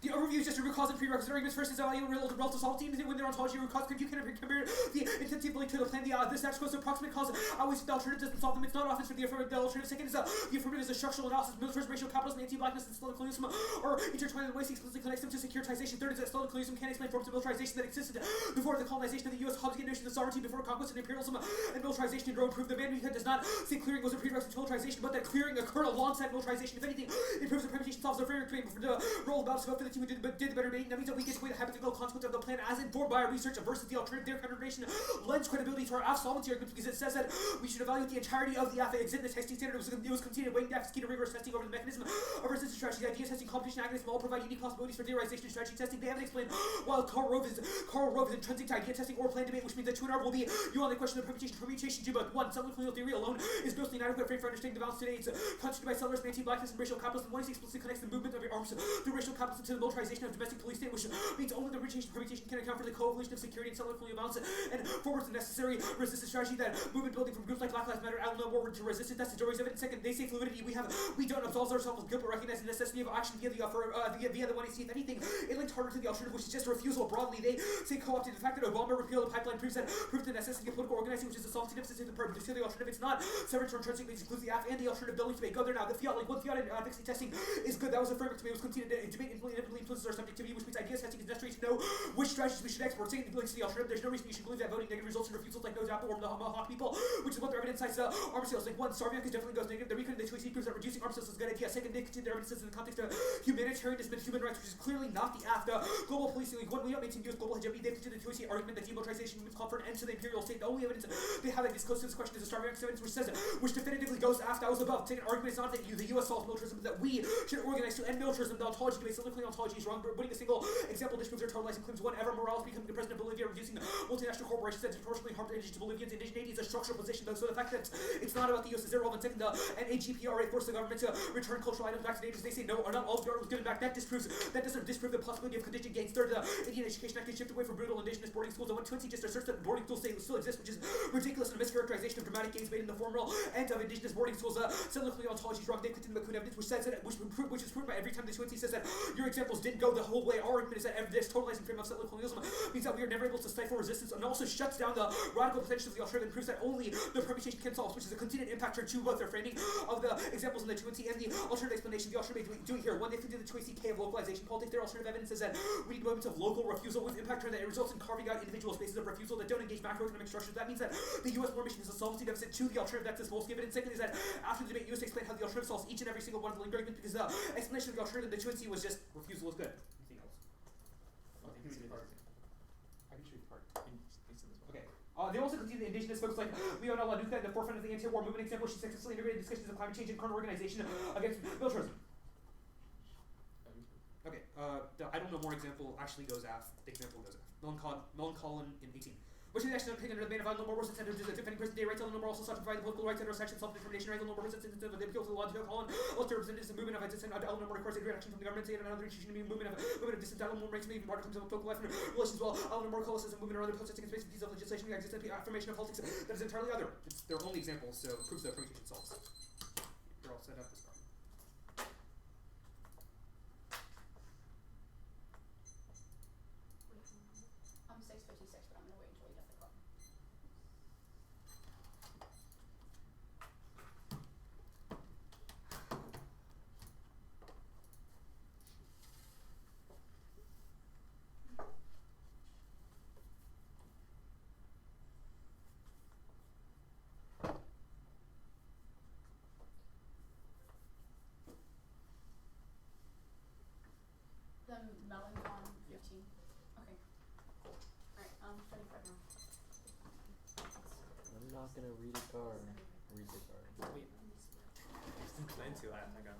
A: The overview is just a root cause and prerequisite arguments. First is relative sovereignty. When their ontology root cause, you can compare the intensive link to the plan. The status quo's approximate cause always the alternative doesn't solve them. It's not often for the affirmative. The alternative second is the affirmative is a structural analysis. Militarism, racial capitalism, anti-blackness, and Stalin colonialism are intertwined in ways that explicitly connects them to securitization. Third is that Stalin colonialism can explain forms of militarization that existed before the colonization of the U.S. Hobbesian notion of sovereignty before conquest and imperialism and militarization in Rome proved the man does not say clearing was a prerequisite to militarization, but that clearing occurred alongside militarization. If anything, it proves that permutation solves the framework between the role of Barstow for the team who did the better. That means that we get to weigh the hypothetical consequence of the plan as informed by our research versus the alternative. Their counter-information lends credibility to our AF solvency argument because it says that we should evaluate the entirety of the AF exit in the testing standard. It was conceded weighing the AF's key to rigorous testing over the mechanism of resistance strategy. Idea testing, competition, agonism all provide unique possibilities for theorization and strategy testing. They haven't explained while Karl Rove is intrinsic to idea testing or plan debate, which means that 2 and R will be you on the question of permutation due, but 1, settler colonial theory alone is grossly inadequate frame for understanding the balance today. It's constituted by settlers, anti-blackness, and racial capitalism. 1 explicitly connects the movement of your arms through racial capitalism to the militarization of domestic police state, which means only the permutation can account for the coalition of security and settler colonial balance and forwards the necessary resistance strategy that movement building from groups like Black Lives Matter out no more to resist it. That's the stories of it. Second, they say fluidity. We don't absolve ourselves of guilt, but recognize the necessity of action via the 1AC. If anything, it linked harder to the alternative, which is just a refusal broadly. They say co-opted. The fact that Obama repealed the pipeline proves the necessity of political organizing, which is the solvency deficit to the alternative. It's not severance or intrinsic, it includes the AF and the alternative building debate. Go there now. The fiat, like one fiat advocacy testing is good. That was a framework to me. It was conceded. Debate inevitably influences our subjectivity, which means ideas testing is necessary to know which strategies we should export. Second, links to the alternative. There's no reason you should believe that voting negative results in refusals like those Apple or the Mohawk people, which is what their evidence cites arms sales. Like 1, Starvianka definitely goes negative. The recon in the 2AC proves that reducing arms sales is a good idea. Second, they continue their evidence in the context of humanitarianism and human rights, which is clearly not the AF. The global policing, like 1, we don't maintain US global hegemony. They continue the 2AC argument that demilitarization movements call for an end to the imperial state. The only evidence they have that is close to this question is the Starvianka evidence, which definitively goes AF. That was above. Second argument is not that the US solves militarism, but that we should organize to end militarism. The ontology debate, cyclical ontology is wrong. Putting a single example disproves their totalizing claims. 1, Evo Morales becoming the president of Bolivia, reducing multinational corporations that disproportionately harm indigenous Bolivians. Indigeneity is a structural position, though, so the fact that it's not about the US is irrelevant. Second, the NAGPRA forced the government to return cultural items back to natives. They say no, or not all of the art was given back. That doesn't disprove the possibility of contingent gains. Third, the Indian Education Act shift away from brutal indigenous boarding schools. And 120 just asserts that boarding schools still exist, which is ridiculous and a mischaracterization of dramatic gains made in the formal end of indigenous boarding schools. Cyclical ontology is wrong. They've continued the evidence, which says that, which is proved by every time the 20 says that your examples didn't go the whole way. Our argument is that this totalizing frame of settler colonialism means that we are never able to stifle resistance, and also shuts down the radical potential of the alternative and proves that only the permutation can solve, which is a continued impactor to both their framing of the examples in the 20 and the alternative explanation the alternative doing here. 1, they think the 2AC of localization politics. Their alternative evidence is that we need moments of local refusal with impactor that it results in carving out individual spaces of refusal that don't engage macroeconomic structures. That means that the US war mission is a solvency deficit to the alternative. That's this most evidence. Second is that after the debate, US explained how the alternative solves each and every single one of the linked arguments because the explanation of the alternative in the 2AC was just refusal is good. Anything else? I can show you the part. Okay. They also continue the indigenous folks like Leona LaDuca at the forefront of the anti-war movement example. She successfully integrated discussions of climate change and current organization against militarism. Okay, I don't know more example actually goes AF. The example goes AF. Melancholy in 18. Which is actually opinion under the ban of no more was incentive to defending present day rights. No more also sought to provide the political rights, heterosexual self-determination rights. No more was incentive to the appeal to the law to call on all representatives of movement of dissent. No more requires a direct action from the government. Say another institution movement of dissent. No more makes me even more terms of political life and relations. Well, no more coalesces and movement or other protesting in space of piece of legislation. We exist affirmation of politics that is entirely other. It's their only example, so proves that permutation solves. You're all set up this far.
E: I'm 6:56, but I'm gonna wait until we get the clock. Melon's on 15. Okay. Alright, 35 now.
G: I'm not gonna read a card. Read the card.
D: Wait. I plan to. I got.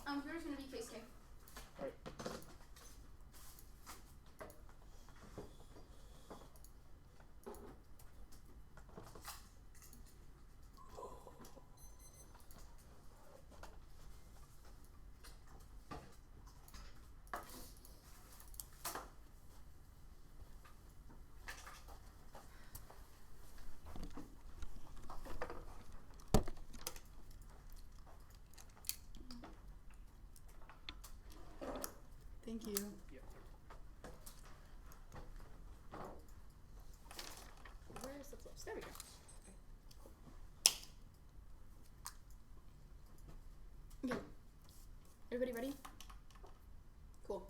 B: Here's gonna be case K.
A: Alright.
E: Thank you.
B: Where's the flips? There we go. Okay. Everybody ready? Cool.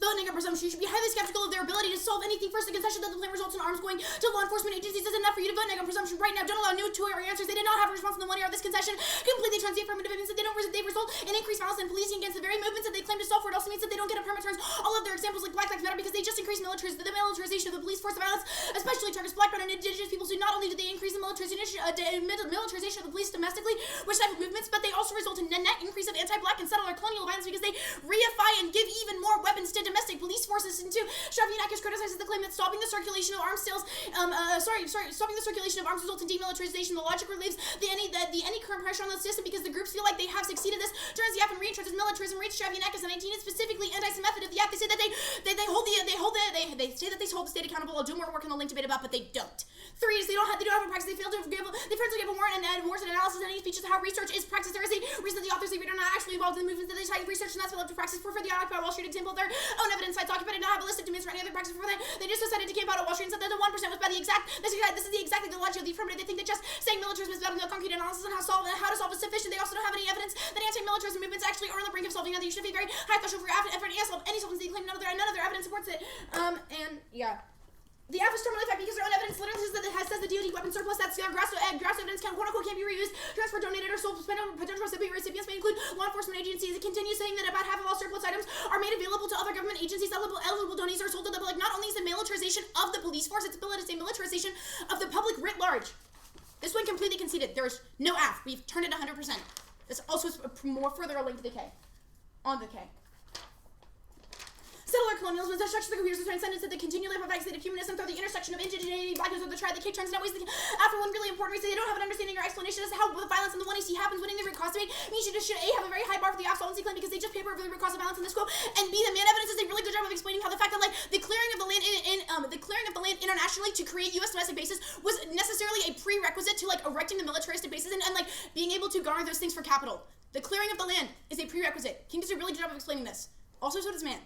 B: Voting on presumption, you should be highly skeptical of their ability to solve anything. First, the concession that the plan results in arms going to law enforcement agencies is enough for you to vote on presumption right now. Don't allow new to your answers. They did not have a response in the 1 year of this concession. Completely turns the affirmative means that they result in increased violence and policing against the very movements that they claim to solve for. It also means that they don't get a permit turns all of their examples like Black Lives Matter because they just increase the militarization of the police force. Violence especially targets Black, brown, and indigenous people. So not only do they increase the militarization of the police domestically, which type of movements, but they also result in a net increase of anti-Black and settler colonial violence because they reify and give even more weapons to domestic police forces. And two, Shavianakis criticizes the claim that stopping the circulation of arms sales, stopping the circulation of arms results in demilitarization. The logic relieves the any current pressure on the system because the groups feel like they have succeeded. This turns the app and reintroduces militarism. Reads Shavianakis in 19 is specifically anti-Semitic of the app. They say that they say that they hold the state accountable. I'll do more work on the link debate about, but they don't. Three is they don't have a practice. They fail to give a warrant and worse an analysis and any speeches of how research is practiced. There is a reason that the authors they read are not actually involved in the movements that they cite research, and that's what led to practice for the Occupy Wall Street example. Their own evidence sites occupied not have a list of demands for any other practice before that. They just decided to camp out at Wall Street and said that the 1% was by the exact. This is exactly the logic of the affirmative. They think that just saying militarism is about no concrete analysis on how to solve is sufficient. They also don't have any evidence that anti-militarism movements actually are on the brink of solving. Now, you should be very high threshold for effort and solve any solvency. They claim none of their evidence supports it. And yeah. The app is terminally effective because their own evidence literally says the DoD weapon surplus that's gross evidence can quote-unquote can't be reused, transferred, donated, or sold to potential recipients may include law enforcement agencies. It continues saying that about half of all surplus items are made available to other government agencies. Eligible donations are sold to the public. Not only is it militarization of the police force, it's a militarization of the public writ large. This one completely conceded. There is no app. We've turned it 100%. This also is more further a link to the K. On the K. Settler colonialism is the structure of the computers transcendence of the continually pervasive state of humanism through the intersection of indigeneity, blackness, or the tribe. The K turns in ways that after one really important reason they don't have an understanding or explanation as to how the violence and the one you see happens when the root cause to make means you just should A have a very high bar for the absolvency claim because they just paper over the root cause of violence in this quote, and B the man evidence is a really good job of explaining how the fact that like the clearing of the land internationally to create U.S. domestic bases was necessarily a prerequisite to like erecting the militaristic bases and like being able to garner those things for capital. The clearing of the land is a prerequisite. King does a really good job of explaining this. Also, so does man.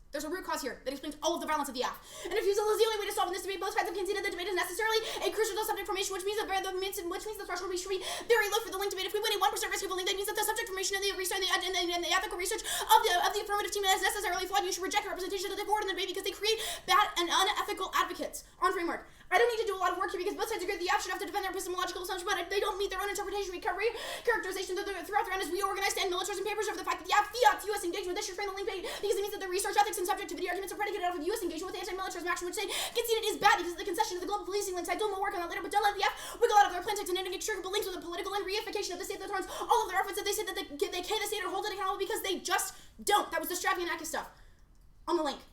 B: There's a root cause here that explains all of the violence of the app. And refusal is the only way to solve this debate. Both sides have conceded the debate is necessarily a crucial subject formation, which means the threshold should be very low for the link debate. If we win a 1% risk of a link, that means that the subject formation and the research and the ethical research of the affirmative team is necessarily flawed. You should reject the representation of the board in the debate because they create bad and unethical advocates. On framework. I don't need to do a lot of work here because both sides agree that the app should have to defend their epistemological assumption, but they don't meet their own interpretation. We characterization throughout the round as we organized and militarism papers over the fact that the app fiat's U.S. engagement. This should frame the link debate because it means that the research ethics and subjectivity arguments are predicated out of U.S. engagement with anti-militarism action, which they conceded is bad because of the concession of the global policing links. I do more work on that later, but don't let the app wiggle out of their plan text and inextricable links with the political and reification of the state that turns all of their efforts that they say that they K the state or hold it accountable because they just don't. That was the Stravianakis stuff on the link.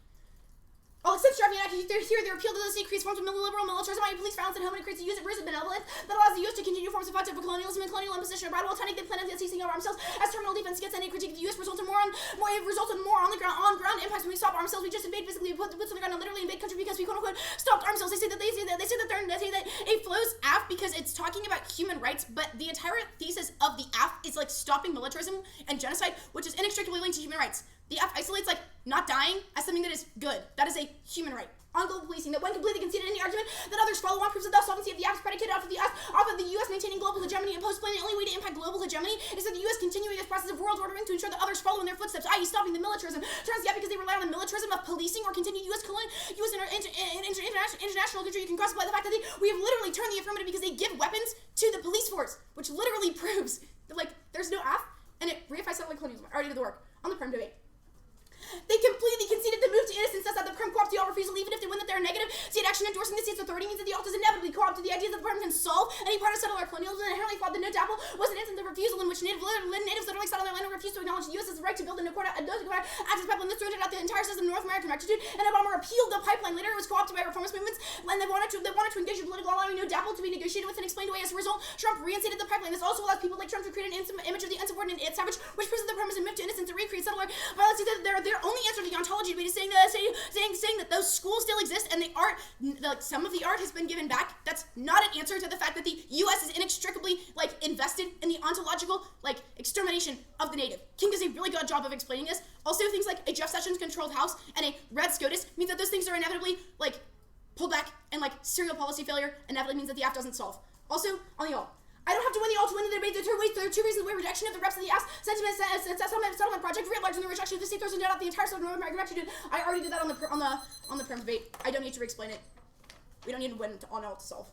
B: All except Stravianakis, here their appeal to the state creates forms of liberal militarism, police violence at home, and it creates a use of benevolence that allows the U.S. to continue forms of effective colonialism and colonial imposition abroad while turning the plan of ceasing over arms sales as terminal defense against any critique of the U.S. results in more on the ground impacts when we stop arms sales. We just invade physically, we put boots on the ground and literally invade country because we quote unquote stopped arms sales. They say that it flows app because it's talking about human rights, but the entire thesis of the app is like stopping militarism and genocide, which is inextricably linked to human rights. The app isolates like not dying as something that is good. That is a human right. On global policing, that when completely conceded any argument that others follow on proves that the solvency of the app is predicated off of the U.S. maintaining global hegemony and post-planning. The only way to impact global hegemony is that the U.S. continuing this process of world ordering to ensure that others follow in their footsteps, i.e. stopping the militarism. Turns the app because they rely on the militarism of policing or continued international control. You can cross-apply the fact that we have literally turned the affirmative because they give weapons to the police force, which literally proves that like there's no app and it reifies settler colonialism. I already did the work on the Prem debate. They completely conceded the move to innocence, thus that the Prem co-opt the all refusal, even if they win that they're negative. State action endorsing the state's authority means that the alt is inevitably co-opt to the idea that the Prem can solve any part of settler colonialism and inherently flawed
E: the No Dapple was an instance of refusal in which natives literally sat on their land and refused to acknowledge the U.S.'s right to build a Dakota access pipeline. This threatened out the entire system of North American rectitude, and Obama repealed the pipeline. Later, it was co-opted by reformist movements, and they wanted to engage in political, allowing No Dapple to be negotiated with and explained away. As a result, Trump reinstated the pipeline. This also allows people like Trump to create an image of the unsubordinate savage, which proves that the premise and myth to innocence and recreate settler violence. Their only answer to the ontology debate is saying that those schools still exist and the art, like some of the art, has been given back. That's not an answer to the fact that the U.S. is inextricably invested in the ontological extermination of the native. King does a really good job of explaining this. Also, things like a Jeff Sessions controlled House and a red SCOTUS means that those things are inevitably pulled back, and serial policy failure inevitably means that the app doesn't solve. Also, on the alt, I don't have to win the alt to win the debate. There are two reasons why rejection of the reps of the ass settlement project writ large, and the rejection of the state throws in doubt the entire North American rectitude. I already did that on the perm debate. I don't need to re-explain it. We don't need to win on alt to solve.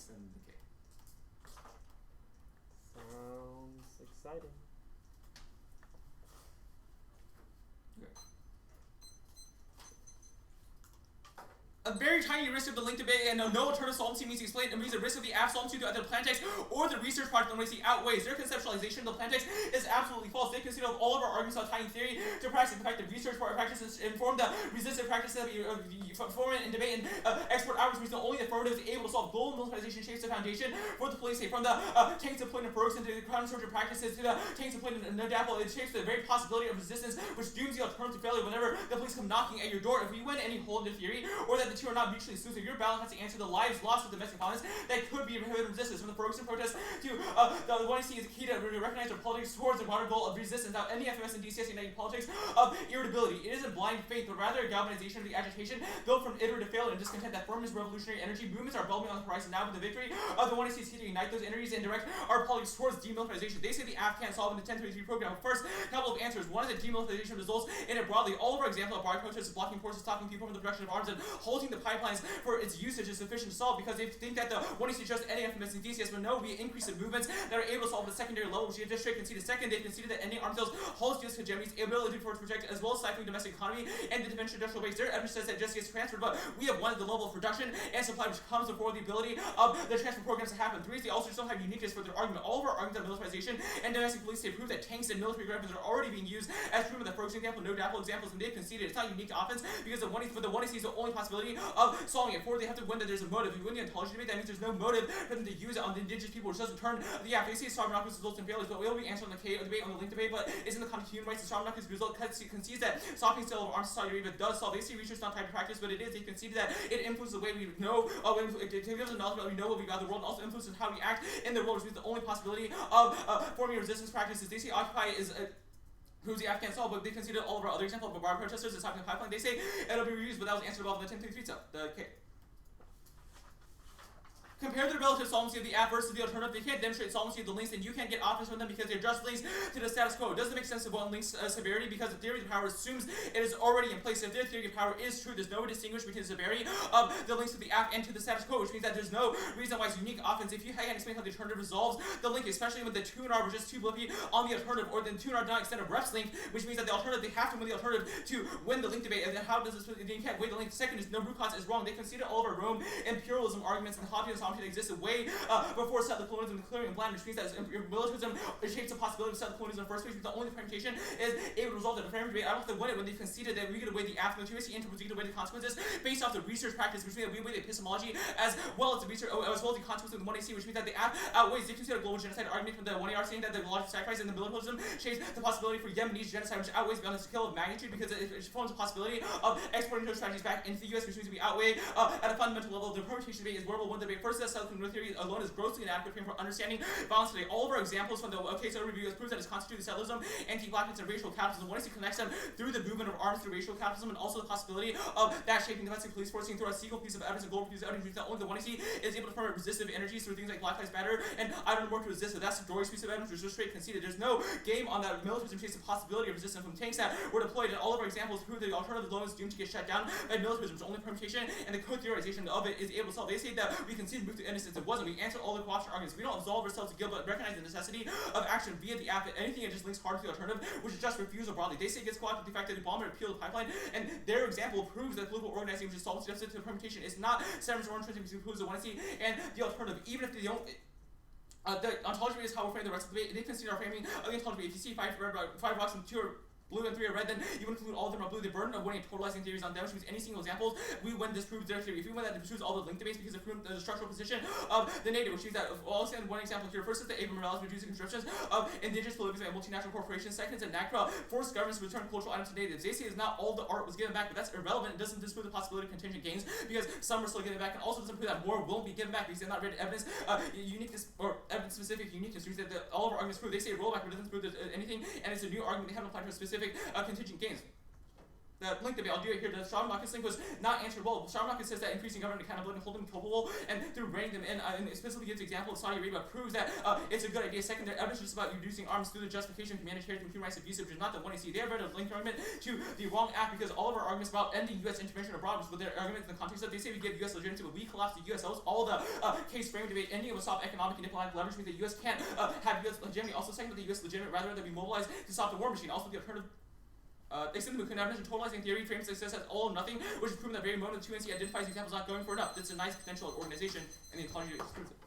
C: less than the K.
G: Sounds exciting.
I: A very tiny risk of the link debate and no alternative solvency means explained and means the risk of the app solvency to either the plan text or the research project on which outweighs. Their conceptualization of the plan text is absolutely false. They consider all of our arguments about tying theory to practice. In fact, the research practices inform the resistive practices that we form and debate and export outwards means the only affirmative is able to solve global militarization shapes the foundation for the police state. From the tanks employed in Ferguson to the counter-soldier practices to the tanks employed in Nodapple, it shapes the very possibility of resistance which dooms the alternative failure whenever the police come knocking at your door. If we win any hole in the theory or that the two are not mutually exclusive, your battle has to answer the lives lost with domestic violence that could be inhibited resistance. From the Ferguson protest to the one you see is key to recognize our politics towards the broader goal of resistance. Now, any FMS and DCS uniting politics of irritability. It isn't blind faith, but rather a galvanization of the agitation built from iterative failure and discontent that firmness revolutionary energy movements are bubbling on the horizon now with the victory of the one you see is key to unite those energies and direct our politics towards demilitarization. They say the app can't solve in the 1033 program. First, a couple of answers. One is that demilitarization results in it broadly. All of our examples of broad protests, blocking forces, stopping people from the production of arms, and halting the pipelines for its usage is sufficient to solve because they think that the one is just any FMS and DCS, but no, we increase in movements that are able to solve at the secondary level, which you just straight conceded. Second, they conceded that ending arms sales halts just hegemony's ability for its project as well as stifling domestic economy and the defense industrial base. Their evidence says that just gets transferred, but we have one at the level of production and supply which comes before the ability of the transfer programs to happen. Three, they also don't have uniqueness for their argument. All of our arguments on militarization and domestic police state prove that tanks and military weapons are already being used as proven. The first example, no Dapple examples, and they've conceded it's not unique to offense because the one is the only possibility of solving it. Four, they have to win that there's a motive. If you win the ontology debate, that means there's no motive for them to use it on the indigenous people, which doesn't turn the app. They say sovereign occupancy results in failures, but we'll be answering on the K debate, on the link debate, but isn't the context of human rights and sovereign occupancy result concedes that stopping sale of arms to Saudi Arabia does solve. They see research not tied to practice, but it is. They conceded that it influences the way we know, it gives us knowledge about we know what we got the world, and also influences how we act in the world, which means the only possibility of forming resistance practices. They say Occupy is who's the Afghan solve, but they considered all of our other examples of bar protesters as stopping the pipeline. They say it'll be reused, but that was answered about the 1033 stuff. The K. Compare the relative solvency of the app versus the alternative. They can't demonstrate solvency of the links, and you can't get offers from them because they're just links to the status quo. It doesn't make sense of one link's severity because the theory of power assumes it is already in place. If their theory of power is true, there's no way to distinguish between the severity of the links to the app and to the status quo, which means that there's no reason why it's unique offense. If you can't explain how the alternative resolves the link, especially when the 2 and R were just too blippy on the alternative, or the 2 and R not extend a ref's link, which means that the alternative, they have to win the alternative to win the link debate. And then how does this, you can't weigh the link. Second is no root cause is wrong. They conceded all of our Rome imperialism arguments and Hoppian assumption existed way before settler colonialism and clearing and blind, which means that militarism shapes the possibility of settler colonialism in the first place, because the only permutation is able to resolve the differential debate. I don't have to win it when they conceded that we could weigh the affluence and we could weigh the consequences based off the research practice, which means that we weigh the epistemology as well as the research, as well as the consequences of the 1AC, which means that the app outweighs. They consider global genocide argument from the 1AR saying that the logic of sacrifice and the militarism shapes the possibility for Yemenese genocide, which outweighs beyond the scale of magnitude because it forms a possibility of exporting those strategies back into the US, which means we outweigh at a fundamental level. The permutation debate is workable when the debate first says settler colonial theory alone is grossly inadequate frame for understanding violence today. All of our examples from the case overview proves that it's constituted settlerism, anti-blackness, and racial capitalism. One is to connect them through the movement of arms through racial capitalism, and also the possibility of that shaping domestic police forcing through a single piece of evidence and global piece of evidence, that only the one is able to form resistive energies through things like Black Lives Matter and I don't work to resist. So that's the Dory's piece of evidence, which is just straight conceded. There's no game on that. Militarism shapes the possibility of resistance from tanks that were deployed, and all of our examples prove that the alternative loan is doomed to get shut down by militarism, which only permutation and the co-theorization of it is able to solve. They say that we concede move to innocence. It wasn't. We answered all the co-option arguments. We don't absolve ourselves to guilt, but recognize the necessity of action via the app. Anything that just links hard to the alternative, which is just refusal broadly. They say it gets co-opted with the fact that the bomber appealed the pipeline, and their example proves that political organizing, which is solves deficit to the permutation, is not severance or intrinsic, because it proves the 1C and the alternative. Even if they don't. The ontology is how we're framing the rest of the debate. They consider our framing of the ontology. If you see 5 rocks and 2 are blue and 3 are red, then you would include all of them are blue. The burden of winning totalizing theories on them, which means any single examples, we win disproves their theory. If we win that, it disproves all the link debates because it proves the structural position of the native, which means that I'll stand one example here. First is the Abram Morales reducing conscriptions of indigenous polluters by multinational corporations. Second is that NACRA forced governments to return cultural items to natives. They say is not all the art was given back, but that's irrelevant. It doesn't disprove the possibility of contingent gains because some are still given back, and also doesn't prove that more won't be given back because they're not read evidence uniqueness or evidence specific uniqueness, which means that all of our arguments prove. They say rollback, but it doesn't prove anything, and it's a new argument they haven't applied to a specific contingent gains.
C: the link debate, I'll do it here. The Strauss-Marcus link was not answered well. Strauss-Marcus says that increasing government accountability and holding them culpable, and through bringing them in, and it specifically gives the example of Saudi Arabia, proves that it's a good idea. Second, their evidence is about reducing arms through the justification of humanitarian and human rights abuse, which is not the one I see. They have read a link argument to the wrong act, because all of our arguments about ending U.S. intervention abroad was with their argument in the context that they say we give U.S. legitimacy, but we collapse the U.S. That was all the case frame debate. Ending it would stop economic and diplomatic leverage, means the U.S. can't have U.S. legitimacy. Also, second, that the U.S. legitimate rather than be mobilized to stop the war machine. Also, the alternative. They simply could not mention totalizing theory frames success as all or nothing, which is proven that very moment the 2NC identifies examples not going for enough. That's a nice potential organization, and the apology disproves it.